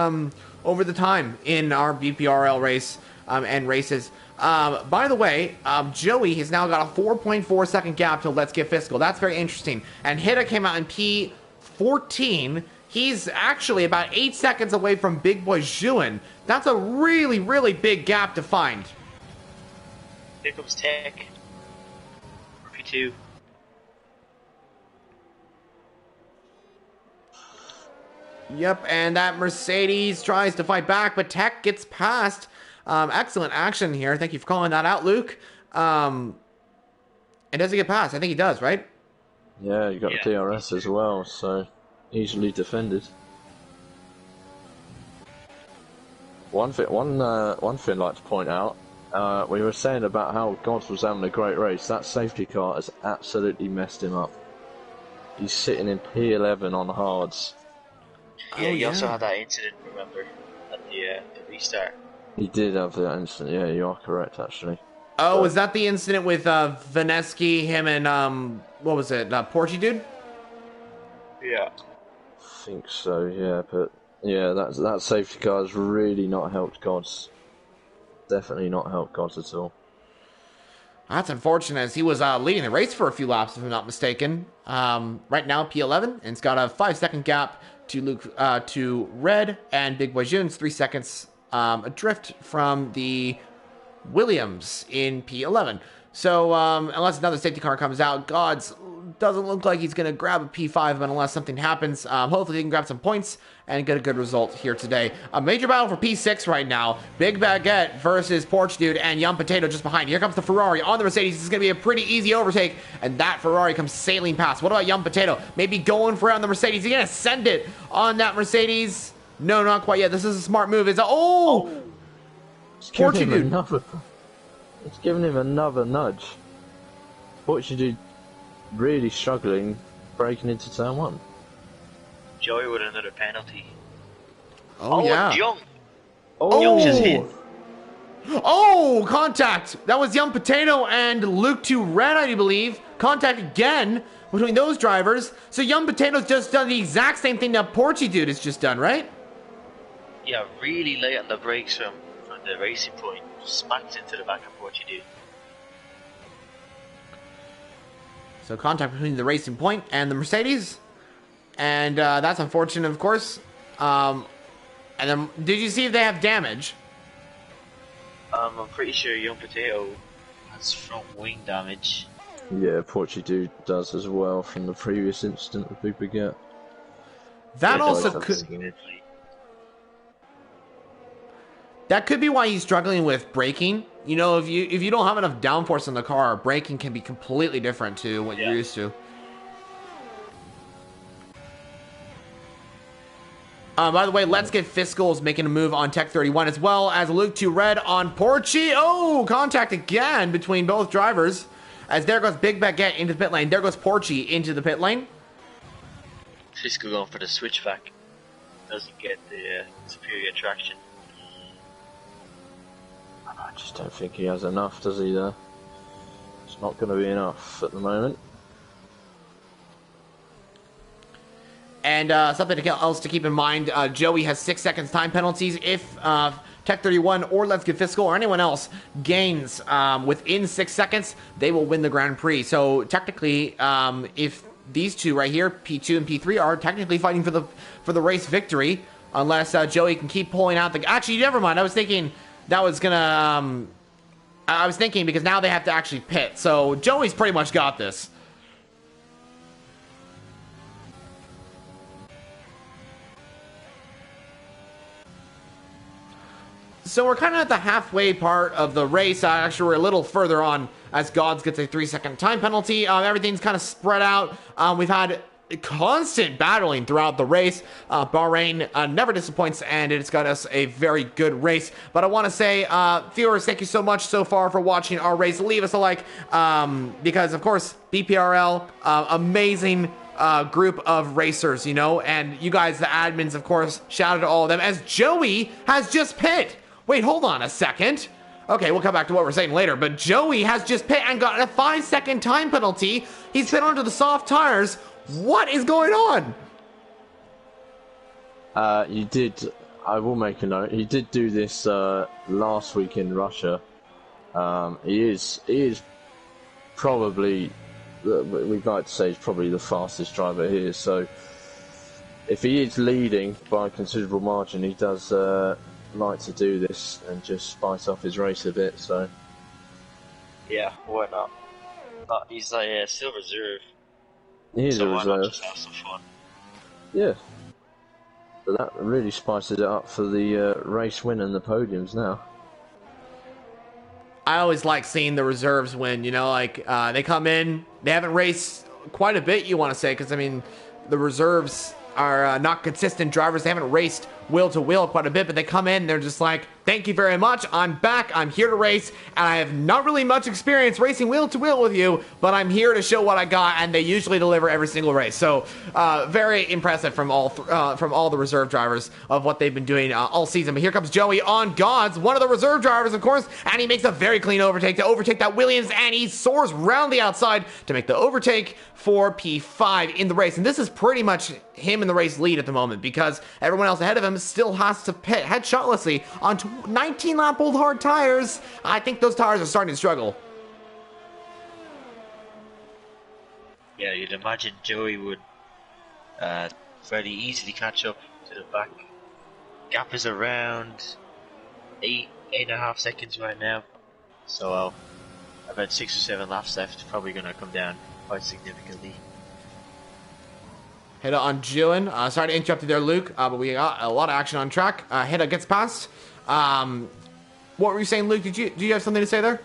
over the time in our BPRL race and races. By the way, Joey has now got a 4.4 second gap to Let's Get Fiscal. That's very interesting. And Hida came out in P14. He's actually about 8 seconds away from Big Boy Zhuan. That's a really, really big gap to find. Here comes Tech. P2. Yep, and that Mercedes tries to fight back, but Tech gets past. Excellent action here. Thank you for calling that out, Luke. And does he get past? I think he does, right? Yeah, you got the DRS as well, so easily defended. One thing I'd like to point out, we were saying about how God was having a great race. That safety car has absolutely messed him up. He's sitting in P11 on hards. Yeah, he also had that incident, remember, at the restart. He did have that incident, yeah, you are correct, actually. Oh, was that the incident with Vaneski, him and what was it, Porchy dude? Yeah. I think so, yeah, but yeah, that safety car has really not helped Gods. Definitely not helped Gods at all. That's unfortunate, as he was leading the race for a few laps, if I'm not mistaken. Right now, P11, and it's got a 5-second gap to Luke, to Red and Big Boy June's 3 seconds adrift from the Williams in P11. So, unless another safety car comes out, Gods doesn't look like he's going to grab a P5, but unless something happens, hopefully he can grab some points and get a good result here today. A major battle for P6 right now. Big Baguette versus Porch Dude and Yum Potato just behind. Here comes the Ferrari on the Mercedes. This is going to be a pretty easy overtake, and that Ferrari comes sailing past. What about Yum Potato? Maybe going for it on the Mercedes. He's going to send it on that Mercedes. No, not quite yet. This is a smart move. It's Porch Dude. It's giving him another nudge. Porch Dude really struggling breaking into turn 1. Joey with another penalty. Oh yeah. Young. Oh, just hit. Oh, contact. That was Young Potato and Luke to Red, I believe. Contact again between those drivers. So Young Potato's just done the exact same thing that Porchy Dude has just done, right? Yeah, really late on the brakes from the racing point. Smacked into the back of Porchy Dude. So contact between the Racing Point and the Mercedes. And that's unfortunate, of course. And then, did you see if they have damage? I'm pretty sure Young Potato has front wing damage. Yeah, Porchy Dude does as well from the previous incident with Big Baguette. That Yeah, also no, could... That could be why he's struggling with braking. You know, if you don't have enough downforce in the car, braking can be completely different to what you're used to. By the way, Let's Get Fiscal is making a move on Tech 31, as well as Luke to Red on Porchy. Oh, contact again between both drivers. As there goes Big Baguette into the pit lane. There goes Porchy into the pit lane. Fiscal going for the switchback. Doesn't get the superior traction. I just don't think he has enough, does he, there? It's not going to be enough at the moment. And something else to keep in mind, Joey has 6 seconds time penalties. If Tech 31 or Let's Get Fiscal or anyone else gains within 6 seconds, they will win the Grand Prix. So technically, if these two right here, P2 and P3, are technically fighting for the race victory, unless Joey can keep pulling out the... Actually, never mind. I was thinking that was gonna... I was thinking because now they have to actually pit. So Joey's pretty much got this. So we're kind of at the halfway part of the race. Actually, we're a little further on as Gods gets a 3-second time penalty. Everything's kind of spread out. We've had constant battling throughout the race. Bahrain never disappoints, and it's got us a very good race. But I want to say, viewers, thank you so much so far for watching our race. Leave us a like, because, of course, BPRL, amazing group of racers, you know, and you guys, the admins, of course, shout out to all of them, as Joey has just pit. Wait, hold on a second. Okay, we'll come back to what we're saying later, but Joey has just pit and got a 5-second time penalty. He's pit onto the soft tires. What is going on? You did, I will make a note, he did do this last week in Russia. He is probably, we'd like to say he's probably the fastest driver here, so if he is leading by a considerable margin, he does like to do this and just spice off his race a bit, so. Yeah, why not? He's still reserve. He is so a why not reserve. just have some fun? Yeah. But that really spices it up for the race win and the podiums now. I always like seeing the reserves win, you know, like they come in, they haven't raced quite a bit, you want to say, because I mean, the reserves are not consistent drivers. They haven't raced wheel to wheel quite a bit, but they come in, they're just like, Thank you very much. I'm back. I'm here to race, and I have not really much experience racing wheel to wheel with you, but I'm here to show what I got, and they usually deliver every single race. So, very impressive from all the reserve drivers of what they've been doing all season. But here comes Joey on Gods, one of the reserve drivers, of course, and he makes a very clean overtake to overtake that Williams, and he soars round the outside to make the overtake for P5 in the race. And this is pretty much him in the race lead at the moment, because everyone else ahead of him still has to pit headshotlessly on 19 lap old hard tires. I think those tires are starting to struggle. Yeah, you'd imagine Joey would fairly easily catch up to the back. Gap is around 8.5 seconds right now, so about 6 or 7 laps left. Probably going to come down quite significantly. Hida on Jilin. Sorry to interrupt you there, Luke, but we got a lot of action on track. Hida gets past. What were you saying, Luke? Do you have something to say there?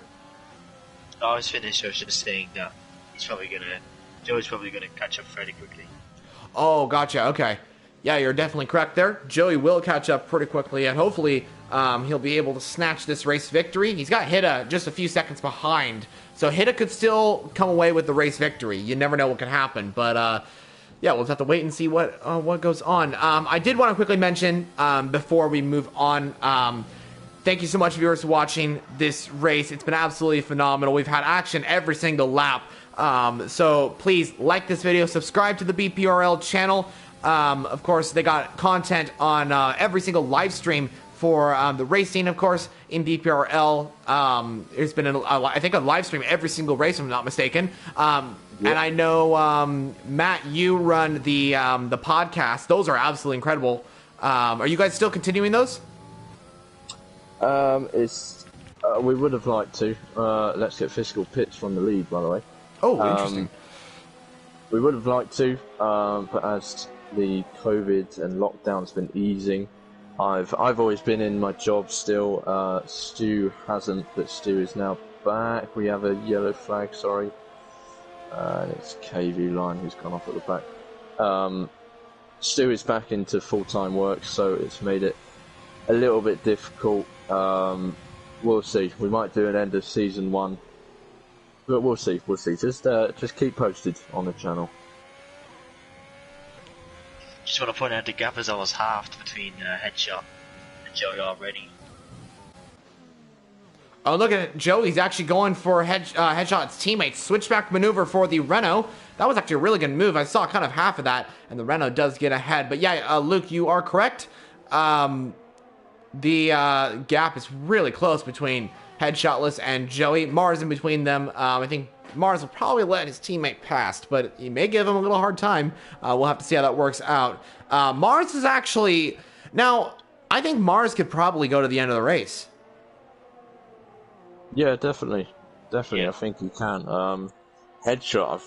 Oh, I was finished. I was just saying that Joey's probably gonna catch up fairly quickly. Oh, gotcha. Okay. Yeah, you're definitely correct there. Joey will catch up pretty quickly, and hopefully he'll be able to snatch this race victory. He's got Hida just a few seconds behind, so Hida could still come away with the race victory. You never know what can happen, but yeah, we'll just have to wait and see what goes on. I did want to quickly mention before we move on. Thank you so much, viewers, for watching this race. It's been absolutely phenomenal. We've had action every single lap. So please like this video, subscribe to the BPRL channel. Of course, they got content on every single live stream for the racing, of course, in BPRL. There's been, I think, a live stream every single race, if I'm not mistaken. Yep. And I know, Matt, you run the podcast. Those are absolutely incredible. Are you guys still continuing those? We would have liked to. Let's get fiscal pits from the lead, by the way. Oh, interesting. We would have liked to, but as the COVID and lockdown's been easing, I've always been in my job still. Stu hasn't, but Stu is now back. We have a yellow flag, sorry. And it's KV Line who's gone off at the back. Stu is back into full-time work, so it's made it a little bit difficult. We'll see. We might do an end of season 1, but we'll see. We'll see. Just keep posted on the channel. Just want to point out the gap is almost halved between Headshot and Joey already. Oh, look at it. Joey's actually going for Headshot's teammate. Switchback maneuver for the Renault. That was actually a really good move. I saw kind of half of that, and the Renault does get ahead. But yeah, Luke, you are correct. The gap is really close between Headshotless and Joey. Mars in between them. I think Mars will probably let his teammate pass, but he may give him a little hard time. We'll have to see how that works out. Mars is actually... Now, I think Mars could probably go to the end of the race. Yeah, definitely. Definitely, Yeah. I think he can. Headshot,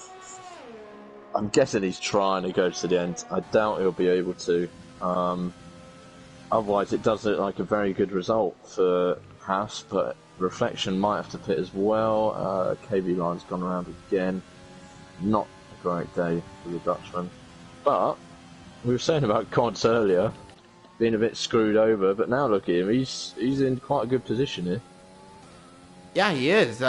I'm guessing he's trying to go to the end. I doubt he'll be able to. Otherwise, it does look like a very good result for Haas, but Reflection might have to pit as well. KV Line's gone around again. Not a great day for the Dutchman. But, we were saying about Cods earlier, being a bit screwed over, but now look at him, he's in quite a good position here. Yeah, he is.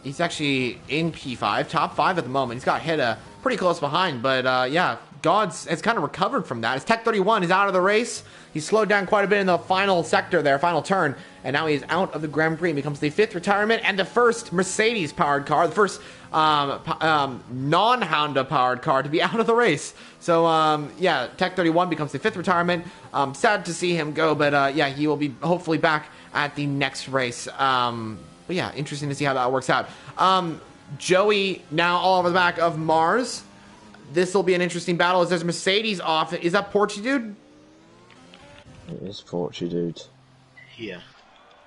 He's actually in P5, top 5 at the moment. He's got Hida pretty close behind, but yeah, Gods has kind of recovered from that. His Tech 31 is out of the race. He slowed down quite a bit in the final sector there, final turn, and now he is out of the Grand Prix and becomes the 5th retirement and the first Mercedes-powered car, the first non-Honda powered car to be out of the race. So, yeah, Tech 31 becomes the 5th retirement. Sad to see him go, but yeah, he will be hopefully back at the next race. But yeah, interesting to see how that works out. Joey now all over the back of Mars. This will be an interesting battle as there's Mercedes off. Is that Porchy Dude? It is Porchy Dude. Yeah.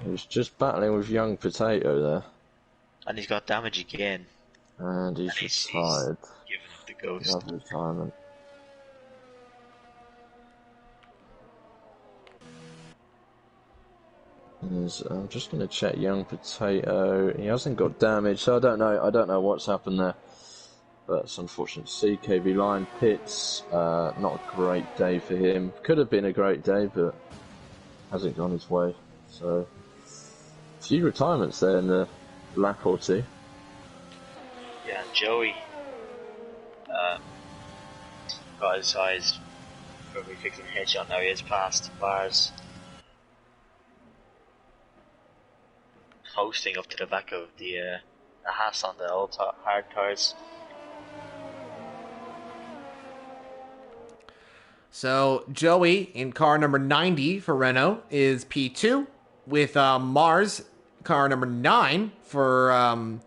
He was just battling with Young Potato there. And he's got damage again. And he's retired. Giving up the ghost. Love retirement. I'm just going to check Young Potato. He hasn't got damage, so I don't know what's happened there. But it's unfortunate to see. KV Line pits. Not a great day for him. Could have been a great day, but hasn't gone his way. So, a few retirements there in the lap or two. Yeah, and Joey got his eyes probably fixing a headshot now. He has passed bars, coasting up to the back of the Haas on the old hard tires. So Joey in car number 90 for Renault is P2, with Mars, car number 9 for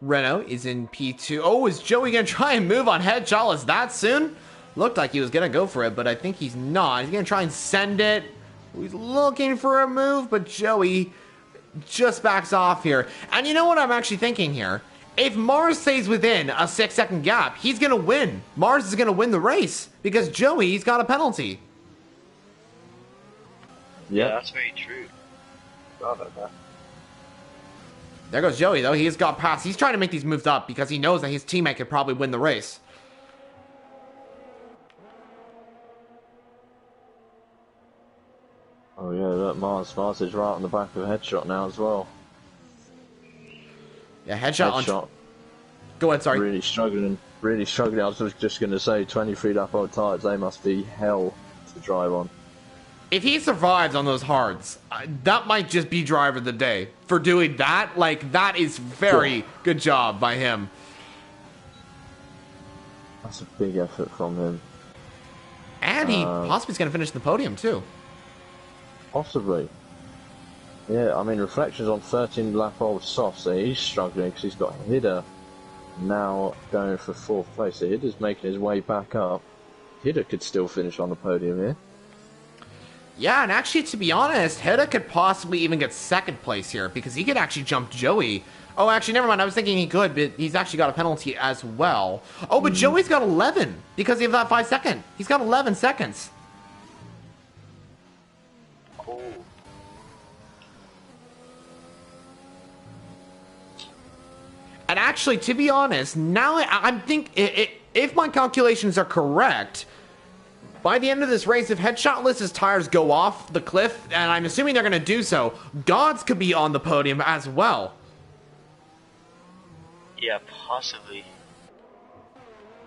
Renault, is in P2. Oh, is Joey going to try and move on headshotless that soon? Looked like he was going to go for it, but I think he's not. He's going to try and send it. He's looking for a move, but Joey just backs off here. And you know what I'm actually thinking here? If Mars stays within a 6-second gap, he's going to win. Mars is going to win the race because Joey's got a penalty. Yeah, that's very true. Forgot about that. There goes Joey, though. He's got past. He's trying to make these moves up because he knows that his teammate could probably win the race. Oh yeah, look, Mars is right on the back of Headshot now as well. Yeah, Headshot. Go ahead, sorry. Really struggling. I was just going to say, 23 lap old tyres, they must be hell to drive on. If he survives on those hards, that might just be driver of the day. For doing that, like, that is very good job by him. That's a big effort from him. And he possibly is going to finish the podium, too. Possibly. Yeah, I mean, Reflection's on 13 lap old soft, so he's struggling because he's got Hidder now going for 4th place. So Hidder's making his way back up. Hidder could still finish on the podium here. Yeah, and actually, to be honest, Hidder could possibly even get 2nd place here because he could actually jump Joey. Oh, actually, never mind. I was thinking he could, but he's actually got a penalty as well. Oh, but Joey's got 11 because of that 5 second. He's got 11 seconds. And actually, to be honest, now I'm if my calculations are correct, by the end of this race, if Headshotless's tires go off the cliff, and I'm assuming they're going to do so, Gods could be on the podium as well. Yeah, possibly.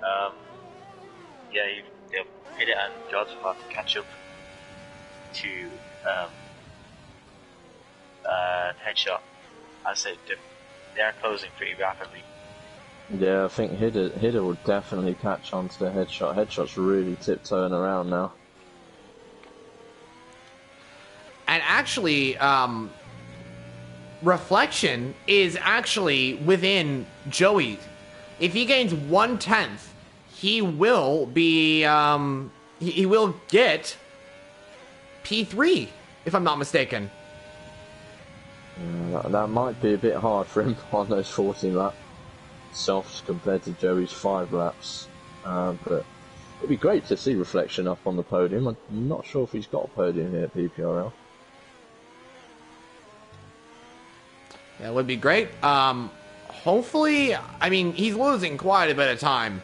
Yeah, they'll hit it, and Gods will have to catch up to Headshot. I said they're closing pretty rapidly. Yeah, I think Hidder will definitely catch on to the Headshot. Headshot's really tiptoeing around now. And actually, Reflection is actually within Joey. If he gains 1/10, he will be, he will get P3, if I'm not mistaken. That might be a bit hard for him on those 14 lap softs compared to Joey's 5 laps. But it'd be great to see Reflection up on the podium. I'm not sure if he's got a podium here at BPRL. Yeah, it would be great. Hopefully, I mean, he's losing quite a bit of time.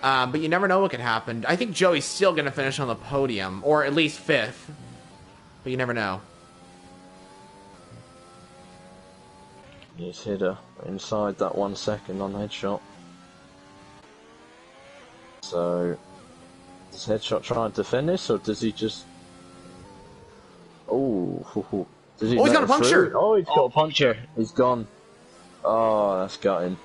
But you never know what could happen. I think Joey's still going to finish on the podium, or at least 5th. But you never know. He's Hidder inside that 1 second on Headshot. So, does Headshot try and defend this, or does he just... Oh, does he he's got a puncture! Oh, he's got a puncture. He's gone. Oh, that's gutting.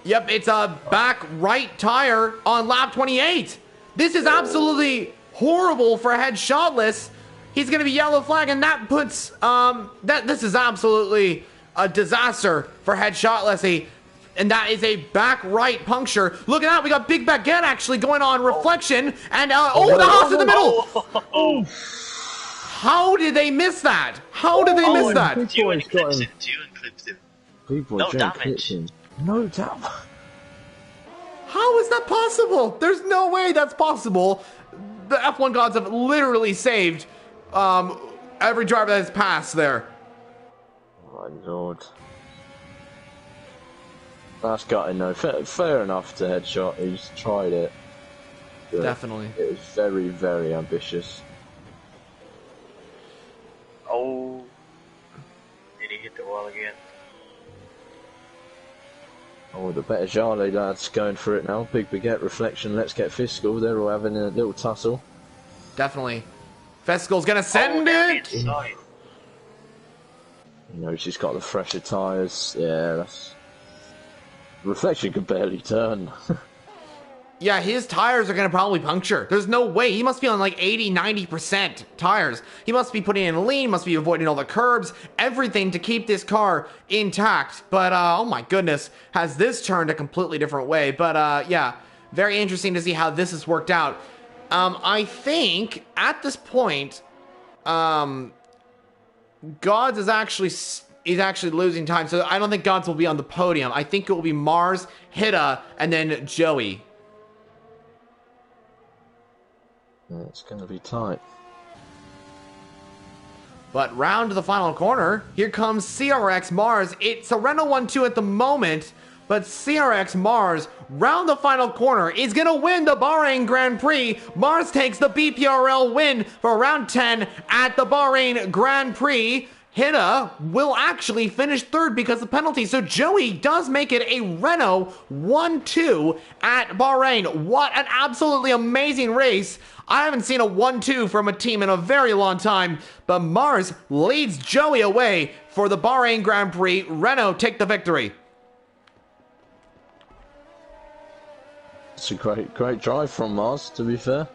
Yep, it's a back right tire on lap 28. This is absolutely horrible for Headshotless. He's going to be yellow flag, and that puts, this is absolutely a disaster for Headshotless. And that is a back right puncture. Look at that, we got Big Baguette actually going on Reflection, and, the house in the middle! How did they miss that? How did they miss that? Dune clips him. No damage. No damage. How is that possible? There's no way that's possible. The F1 gods have literally saved every driver that has passed there. Oh my lord. That's gutting though. Fair enough to Headshot. He's tried it. Definitely. It was very, very ambitious. Oh, wall again. Oh, the better Jarley lads going for it now. Big Baguette, Reflection, Let's Get Fiscal. They're all having a little tussle. Definitely. Festical's gonna send it! Inside. You know, she's got the fresher tyres. Yeah, that's... Reflection can barely turn. Yeah, his tires are gonna probably puncture. There's no way. He must be on like 80, 90% tires. He must be putting in lean, must be avoiding all the curbs, everything to keep this car intact. But, oh my goodness, has this turned a completely different way. But, yeah, very interesting to see how this has worked out. I think, at this point, Gods is actually losing time, so I don't think Gods will be on the podium. I think it will be Mars, Hida, and then Joey. It's going to be tight. But round to the final corner, here comes CRX Mars. It's a Renault 1-2 at the moment, but CRX Mars, round the final corner, is going to win the Bahrain Grand Prix. Mars takes the BPRL win for round 10 at the Bahrain Grand Prix. Hida will actually finish third because of penalty. So Joey does make it a Renault 1-2 at Bahrain. What an absolutely amazing race. I haven't seen a 1-2 from a team in a very long time, but Mars leads Joey away for the Bahrain Grand Prix. Renault take the victory. It's a great drive from Mars, to be fair.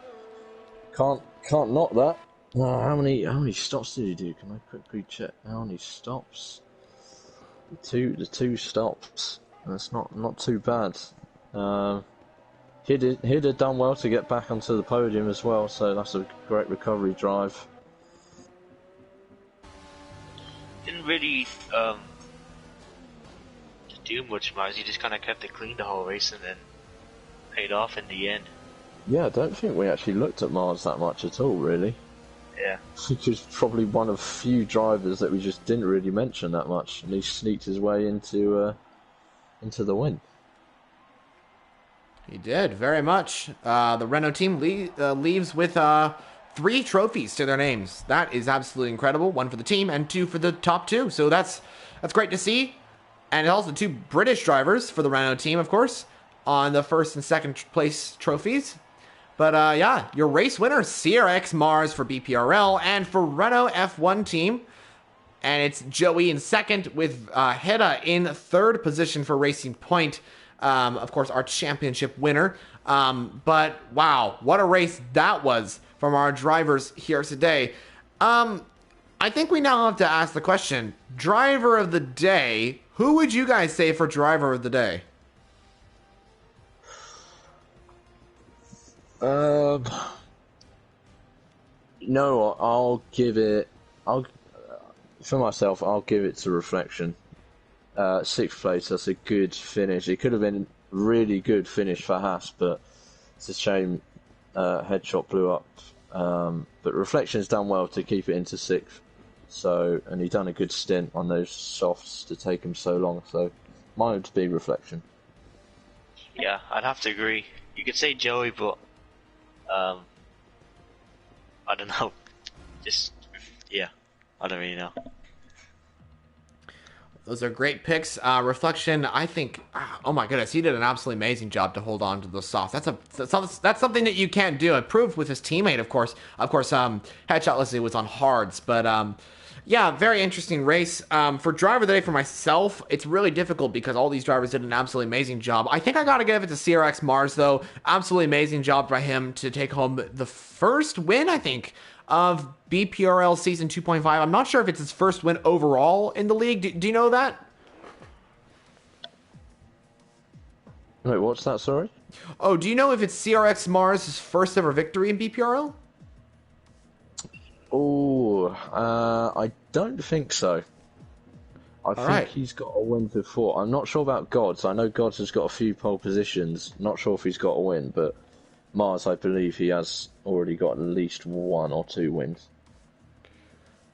Can't knock that. How many stops did he do? Can I quickly check how many stops? The two stops. That's not too bad. He'd have done well to get back onto the podium as well, so that's a great recovery drive. Didn't really do much, Mars. He just kind of kept it clean the whole race and then paid off in the end. Yeah, I don't think we actually looked at Mars that much at all, really. Yeah. He's probably one of few drivers that we just didn't really mention that much, and he sneaked his way into the win. He did, very much. The Renault team leaves with 3 trophies to their names. That is absolutely incredible. 1 for the team and 2 for the top 2. So that's great to see. And also 2 British drivers for the Renault team, of course, on the first and second place trophies. But yeah, your race winner, CRX Mars for BPRL, and for Renault F1 team. And it's Joey in second with Hida in third position for Racing Point. Of course, our championship winner. But wow, what a race that was from our drivers here today. I think we now have to ask the question, driver of the day, who would you guys say for driver of the day? No, I'll give it to Reflection. 6th place, that's a good finish. It could have been a really good finish for Haas, but it's a shame Headshot blew up. But Reflection's done well to keep it into 6th. So, and he done a good stint on those softs to take him so long. So, mine would be Reflection. Yeah, I'd have to agree. You could say Joey, but I don't know. Yeah, I don't really know. Those are great picks. Reflection, I think, oh my goodness, he did an absolutely amazing job to hold on to the softs. That's something that you can't do. It proved with his teammate, of course. Headshot Leslie was on hards, but yeah, very interesting race. For driver of the day for myself, it's really difficult because all these drivers did an absolutely amazing job. I think I gotta give it to CRX Mars, though. Absolutely amazing job by him to take home the first win, I think, of BPRL Season 2.5. I'm not sure if it's his first win overall in the league. Do you know that? Wait, what's that, sorry? Oh, do you know if it's CRX Mars' first ever victory in BPRL? Oh, I don't think so. I think he's got a win before. I'm not sure about Gods. I know Gods has got a few pole positions. Not sure if he's got a win, but Mars, I believe he has already got at least 1 or 2 wins.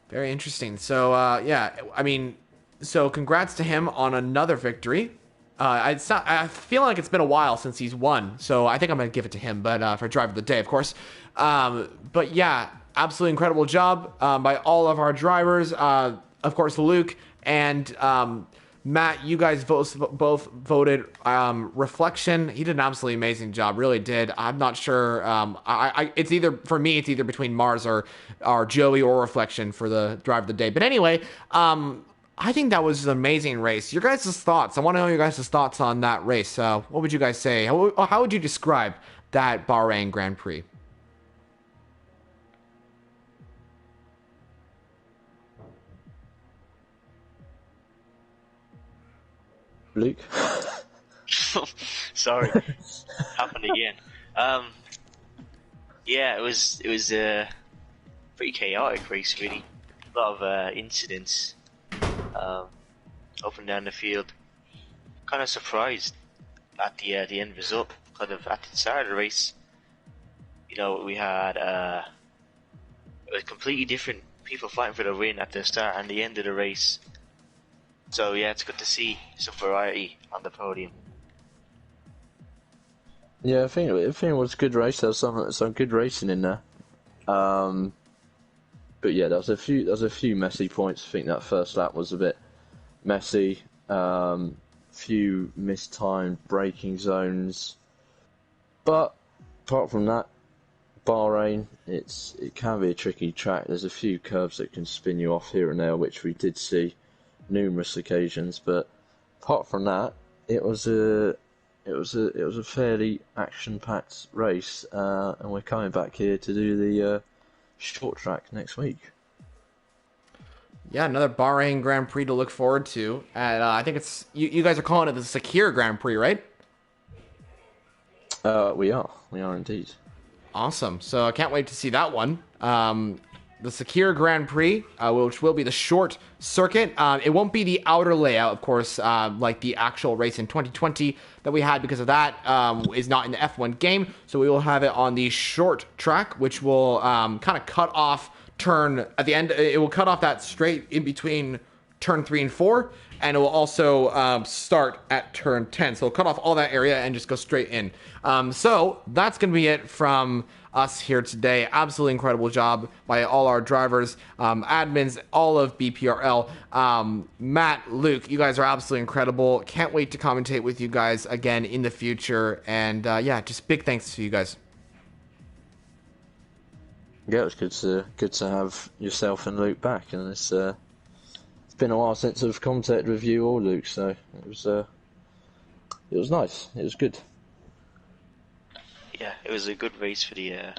Very interesting. So, yeah, I mean, so congrats to him on another victory. I feel like it's been a while since he's won, so I think I'm going to give it to him, but for driver of the day, of course. But yeah, absolutely incredible job by all of our drivers. Of course, Luke And Matt, you guys both voted Reflection. He did an absolutely amazing job, really did. I'm not sure. It's either, for me, it's either between Mars or Joey or Reflection for the drive of the day. But anyway, I think that was an amazing race. Your guys' thoughts. I want to know your guys' thoughts on that race. What would you guys say? How would you describe that Bahrain Grand Prix? Luke? Sorry, happened again. Yeah, it was a pretty chaotic race, really. A lot of incidents up and down the field. Kind of surprised at the end result. Kind of at the start of the race, we had it was completely different people fighting for the win at the start and the end of the race. So yeah, it's good to see some variety on the podium. Yeah, I think it was a good race. There was some good racing in there. But yeah, there was a few messy points. I think that first lap was a bit messy. Few mistimed braking zones. But apart from that, Bahrain, it can be a tricky track. There's a few curves that can spin you off here and there, which we did see numerous occasions. But apart from that, it was a fairly action-packed race, and we're coming back here to do the short track next week. Yeah, another Bahrain Grand Prix to look forward to. And I think it's you guys are calling it the Sakir Grand Prix, right? We are indeed. Awesome. So I can't wait to see that one. The Sakir Grand Prix, which will be the short circuit. It won't be the outer layout, of course, like the actual race in 2020 that we had, because of that is not in the F1 game. So we will have it on the short track, which will kind of cut off turn at the end. It will cut off that straight in between turn 3 and 4, and it will also start at turn 10. So it'll cut off all that area and just go straight in. So that's going to be it from us here today. Absolutely incredible job by all our drivers, admins, all of BPRL. Matt, Luke, you guys are absolutely incredible. Can't wait to commentate with you guys again in the future. And yeah, just big thanks to you guys. Yeah, it was good to have yourself and Luke back, and it's been a while since I've commentated with you or Luke, so it was nice. It was good. Yeah, it was a good race for the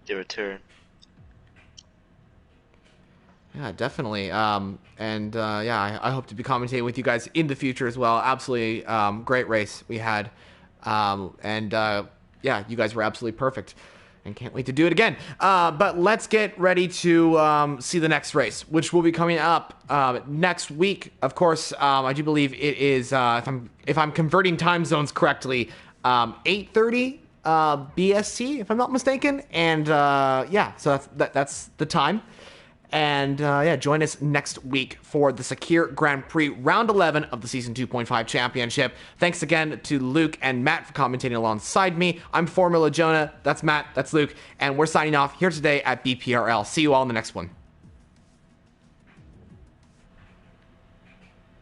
return. Yeah, definitely. Yeah, I hope to be commentating with you guys in the future as well. Absolutely great race we had. Yeah, you guys were absolutely perfect. And can't wait to do it again. But let's get ready to see the next race, which will be coming up next week. Of course, I do believe it is, if I'm converting time zones correctly, 8:30 BST, if I'm not mistaken. And yeah, so that's the time. And yeah, join us next week for the Sakir Grand Prix Round 11 of the Season 2.5 Championship. Thanks again to Luke and Matt for commentating alongside me. I'm Formula Jonah. That's Matt. That's Luke. And we're signing off here today at BPRL. See you all in the next one.